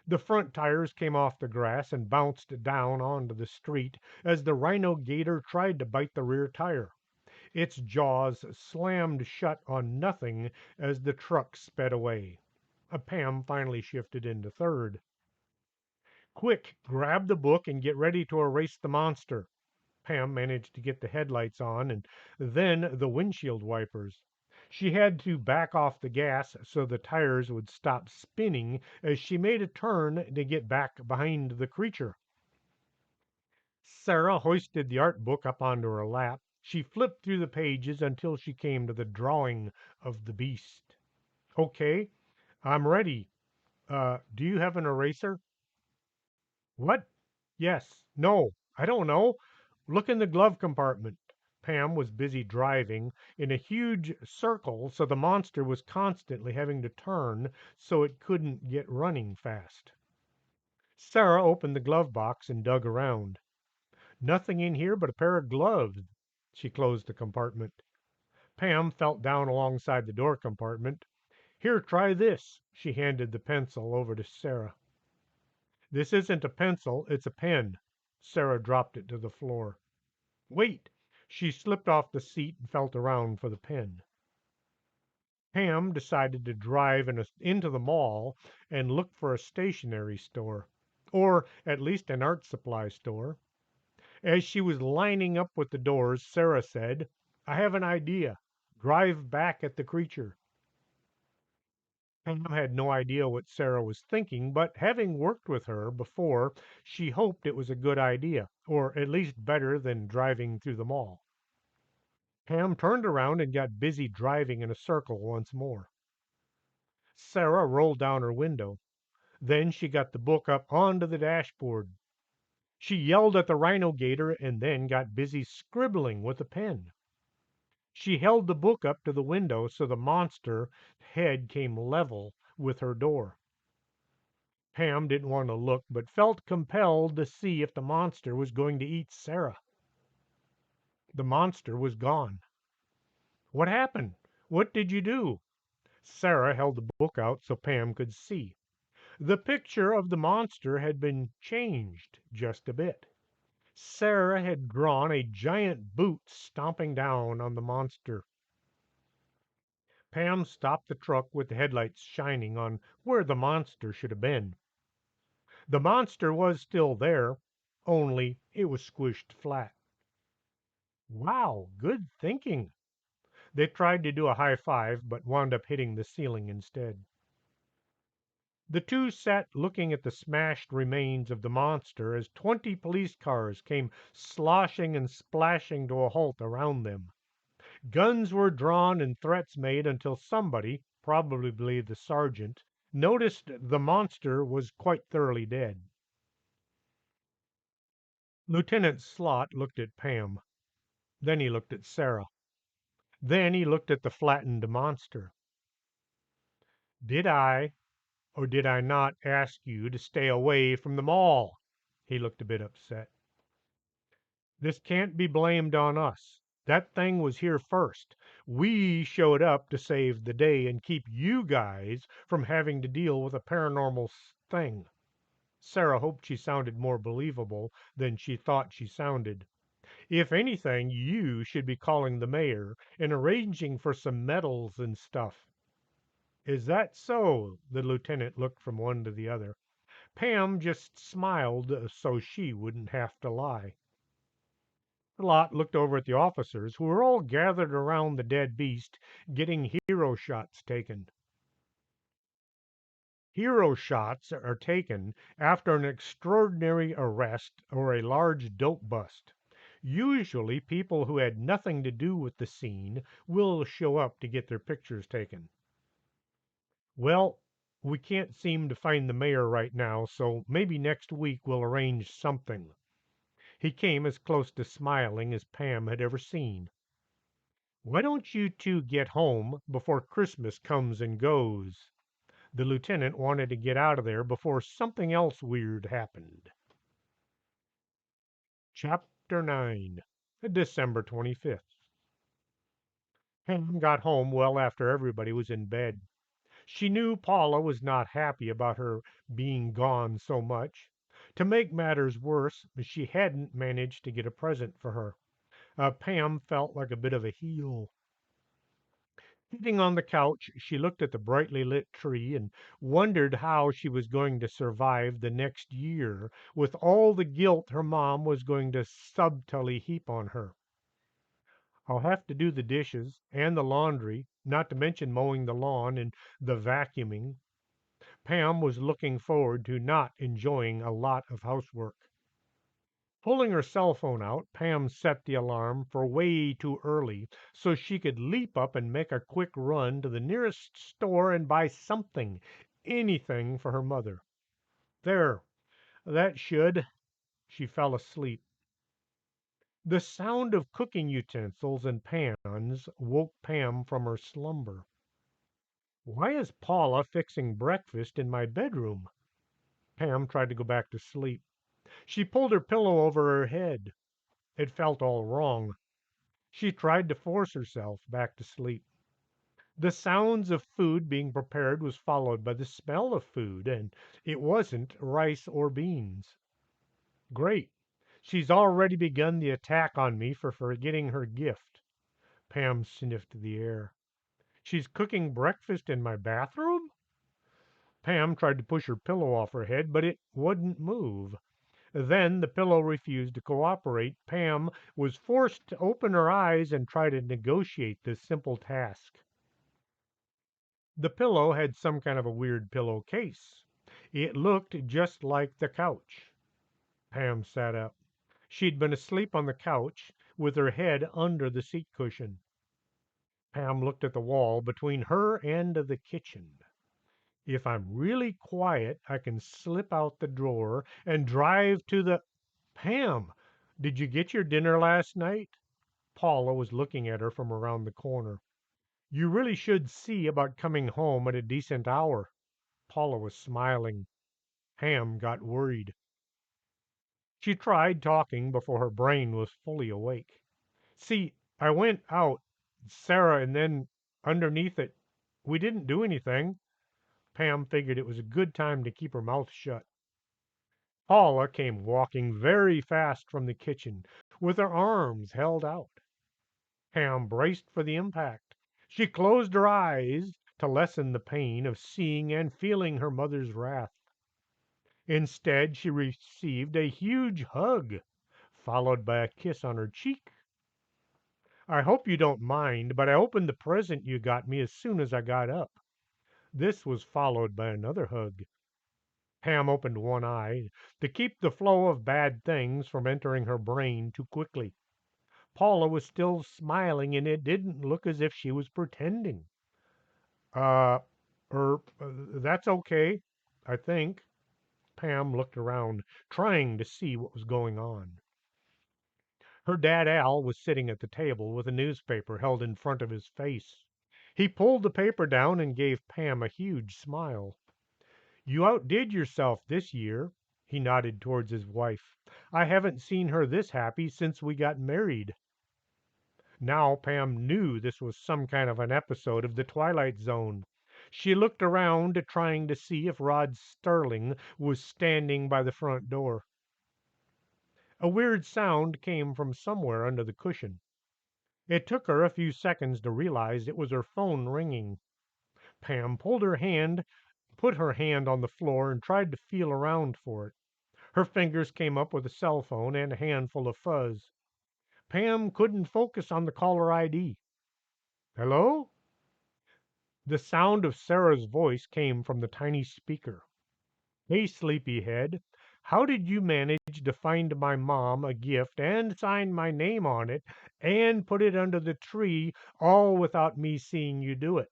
The front tires came off the grass and bounced down onto the street as the rhino gator tried to bite the rear tire. Its jaws slammed shut on nothing as the truck sped away. Pam finally shifted into third. "Quick, grab the book and get ready to erase the monster." Pam managed to get the headlights on and then the windshield wipers. She had to back off the gas so the tires would stop spinning as she made a turn to get back behind the creature. Sarah hoisted the art book up onto her lap. She flipped through the pages until she came to the drawing of the beast. "Okay, I'm ready. Do you have an eraser?" "What? Yes. No. I don't know. Look in the glove compartment." Pam was busy driving in a huge circle, so the monster was constantly having to turn so it couldn't get running fast. Sarah opened the glove box and dug around. Nothing in here but a pair of gloves. She closed the compartment. Pam felt down alongside the door compartment. "Here, try this." She handed the pencil over to Sarah. "This isn't a pencil, it's a pen." Sarah dropped it to the floor. "Wait." She slipped off the seat and felt around for the pen. Pam decided to drive into the mall and look for a stationery store, or at least an art supply store. As she was lining up with the doors, Sarah said, "I have an idea. Drive back at the creature." Pam had no idea what Sarah was thinking, but having worked with her before, she hoped it was a good idea, or at least better than driving through the mall. Pam turned around and got busy driving in a circle once more. Sarah rolled down her window. Then she got the book up onto the dashboard. She yelled at the rhino gator and then got busy scribbling with a pen. She held the book up to the window so the monster head came level with her door. Pam didn't want to look, but felt compelled to see if the monster was going to eat Sarah. The monster was gone. What happened? What did you do? Sarah held the book out so Pam could see. The picture of the monster had been changed just a bit. Sarah had drawn a giant boot stomping down on the monster. Pam stopped the truck with the headlights shining on where the monster should have been. The monster was still there, only it was squished flat. Wow, good thinking. They tried to do a high five, but wound up hitting the ceiling instead. The two sat looking at the smashed remains of the monster as 20 police cars came sloshing and splashing to a halt around them. Guns were drawn and threats made until somebody, probably the sergeant, noticed the monster was quite thoroughly dead. Lieutenant Slot looked at Pam. Then he looked at Sarah. Then he looked at the flattened monster. Did I or did I not ask you to stay away from the mall? He looked a bit upset. This can't be blamed on us. That thing was here first. We showed up to save the day and keep you guys from having to deal with a paranormal thing. Sarah hoped she sounded more believable than she thought she sounded. If anything, you should be calling the mayor and arranging for some medals and stuff. Is that so? The lieutenant looked from one to the other. Pam just smiled so she wouldn't have to lie. The lot looked over at the officers, who were all gathered around the dead beast, getting hero shots taken. Hero shots are taken after an extraordinary arrest or a large dope bust. Usually, people who had nothing to do with the scene will show up to get their pictures taken. Well, we can't seem to find the mayor right now, so maybe next week we'll arrange something. He came as close to smiling as Pam had ever seen. Why don't you two get home before Christmas comes and goes? The lieutenant wanted to get out of there before something else weird happened. Chapter 9, December 25th. Pam got home well after everybody was in bed. She knew Paula was not happy about her being gone so much. To make matters worse, she hadn't managed to get a present for her. Pam felt like a bit of a heel. Sitting on the couch, she looked at the brightly lit tree and wondered how she was going to survive the next year with all the guilt her mom was going to subtly heap on her. I'll have to do the dishes and the laundry, not to mention mowing the lawn and the vacuuming. Pam was looking forward to not enjoying a lot of housework. Pulling her cell phone out, Pam set the alarm for way too early so she could leap up and make a quick run to the nearest store and buy something, anything for her mother. There, that should. She fell asleep. The sound of cooking utensils and pans woke Pam from her slumber. Why is Paula fixing breakfast in my bedroom? Pam tried to go back to sleep. She pulled her pillow over her head. It felt all wrong. She tried to force herself back to sleep. The sounds of food being prepared was followed by the smell of food, and it wasn't rice or beans. Great. She's already begun the attack on me for forgetting her gift. Pam sniffed the air. She's cooking breakfast in my bathroom? Pam tried to push her pillow off her head, but it wouldn't move. Then the pillow refused to cooperate. Pam was forced to open her eyes and try to negotiate this simple task. The pillow had some kind of a weird pillowcase. It looked just like the couch. Pam sat up. She'd been asleep on the couch with her head under the seat cushion. Pam looked at the wall between her and the kitchen. If I'm really quiet, I can slip out the drawer and drive to the Pam, did you get your dinner last night? Paula was looking at her from around the corner. You really should see about coming home at a decent hour. Paula was smiling. Pam got worried. She tried talking before her brain was fully awake. See, I went out, Sarah, and then underneath it, we didn't do anything. Pam figured it was a good time to keep her mouth shut. Paula came walking very fast from the kitchen, with her arms held out. Pam braced for the impact. She closed her eyes to lessen the pain of seeing and feeling her mother's wrath. Instead, she received a huge hug, followed by a kiss on her cheek. I hope you don't mind, but I opened the present you got me as soon as I got up. This was followed by another hug. Pam opened one eye to keep the flow of bad things from entering her brain too quickly. Paula was still smiling, and it didn't look as if she was pretending. Uh, that's okay, I think. Pam looked around, trying to see what was going on. Her dad Al was sitting at the table with a newspaper held in front of his face. He pulled the paper down and gave Pam a huge smile. You outdid yourself this year. He nodded towards his wife. I haven't seen her this happy since we got married. Now Pam knew this was some kind of an episode of The Twilight Zone. She looked around, trying to see if Rod Sterling was standing by the front door. A weird sound came from somewhere under the cushion. It took her a few seconds to realize it was her phone ringing. Pam put her hand on the floor and tried to feel around for it. Her fingers came up with a cell phone and a handful of fuzz. Pam couldn't focus on the caller ID. Hello? The sound of Sarah's voice came from the tiny speaker. Hey, sleepyhead. How did you manage to find my mom a gift and sign my name on it and put it under the tree all without me seeing you do it?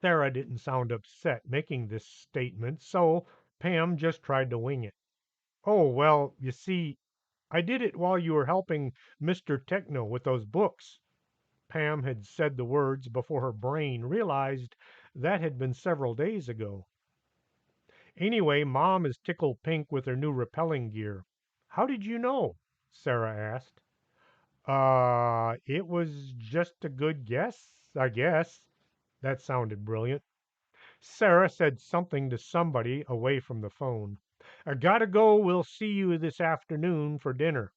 Sarah didn't sound upset making this statement, so Pam just tried to wing it. Oh, well, you see, I did it while you were helping Mr. Techno with those books. Pam had said the words before her brain realized that had been several days ago. Anyway, Mom is tickled pink with her new rappelling gear. How did you know? Sarah asked. It was just a good guess, I guess. That sounded brilliant. Sarah said something to somebody away from the phone. I gotta go. We'll see you this afternoon for dinner.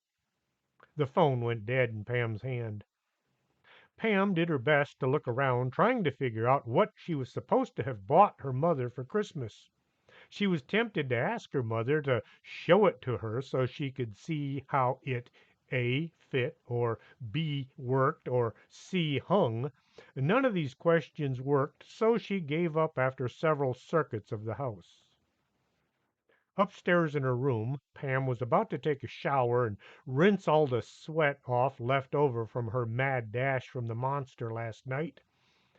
The phone went dead in Pam's hand. Pam did her best to look around, trying to figure out what she was supposed to have bought her mother for Christmas. She was tempted to ask her mother to show it to her so she could see how it A, fit, or B, worked, or C, hung. None of these questions worked, so she gave up after several circuits of the house. Upstairs in her room, Pam was about to take a shower and rinse all the sweat off left over from her mad dash from the monster last night.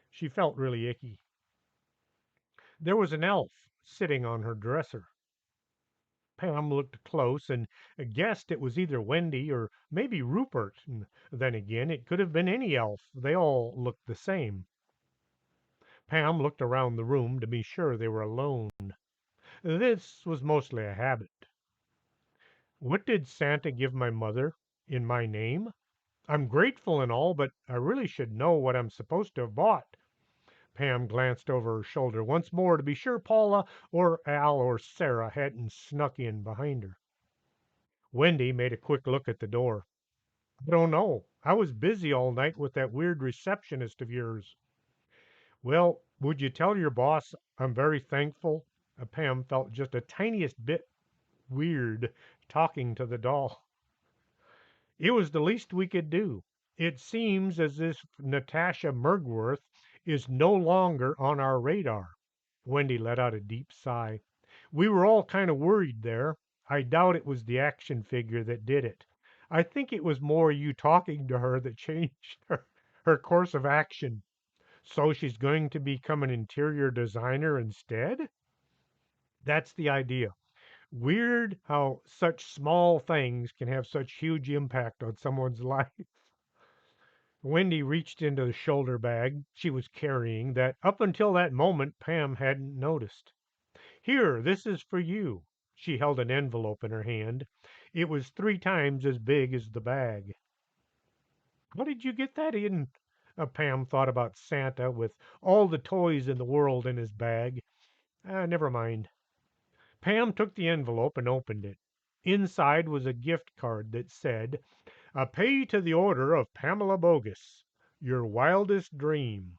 She felt really icky. There was an elf sitting on her dresser. Pam looked close and guessed it was either Wendy or maybe Rupert. And then again, it could have been any elf. They all looked the same. Pam looked around the room to be sure they were alone. This was mostly a habit. What did Santa give my mother in my name? I'm grateful and all, but I really should know what I'm supposed to have bought. Pam glanced over her shoulder once more to be sure Paula or Al or Sarah hadn't snuck in behind her. Wendy made a quick look at the door. I don't know. I was busy all night with that weird receptionist of yours. Well, would you tell your boss I'm very thankful? Pam felt just a tiniest bit weird talking to the doll. It was the least we could do. It seems as if Natasha Mergworth is no longer on our radar. Wendy let out a deep sigh. We were all kind of worried there. I doubt it was the action figure that did it. I think it was more you talking to her that changed her course of action. So she's going to become an interior designer instead? That's the idea. Weird how such small things can have such huge impact on someone's life. Wendy reached into the shoulder bag she was carrying that up until that moment Pam hadn't noticed. Here, this is for you. She held an envelope in her hand. It was 3 times as big as the bag. How did you get that in? Pam thought about Santa with all the toys in the world in his bag. Never mind. Pam took the envelope and opened it. Inside was a gift card that said, Pay to the order of Pamela Bogus, your wildest dream,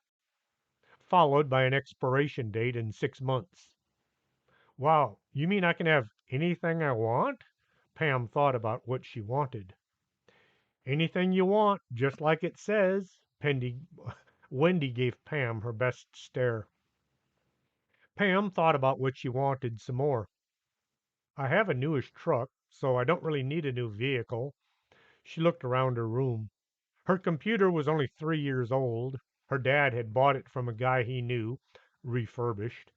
followed by an expiration date in 6 months. Wow, you mean I can have anything I want? Pam thought about what she wanted. Anything you want, just like it says. Wendy gave Pam her best stare. Pam thought about what she wanted some more. I have a newish truck, so I don't really need a new vehicle. She looked around her room. Her computer was only 3 years old. Her dad had bought it from a guy he knew, refurbished.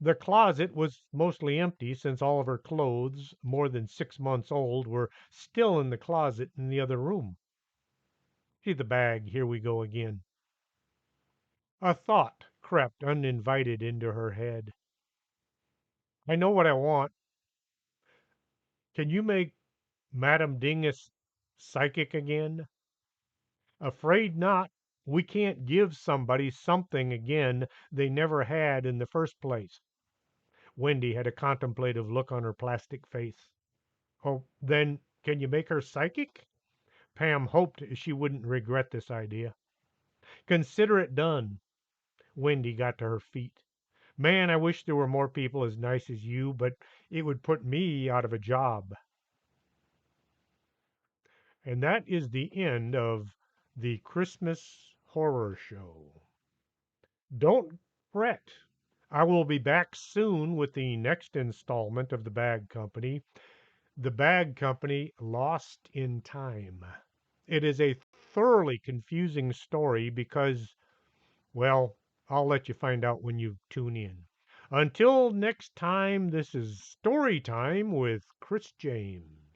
The closet was mostly empty since all of her clothes, more than 6 months old, were still in the closet in the other room. See the bag, here we go again. A thought crept uninvited into her head. I know what I want. Can you make Madame Dingus psychic again? Afraid not. We can't give somebody something again they never had in the first place. Wendy had a contemplative look on her plastic face. Oh, then can you make her psychic? Pam hoped she wouldn't regret this idea. Consider it done. Wendy got to her feet. Man, I wish there were more people as nice as you, but it would put me out of a job. And that is the end of the Christmas Horror Show. Don't fret. I will be back soon with the next installment of The Bag Company. The Bag Company Lost in Time. It is a thoroughly confusing story because, well, I'll let you find out when you tune in. Until next time, this is Story Time with Chris James.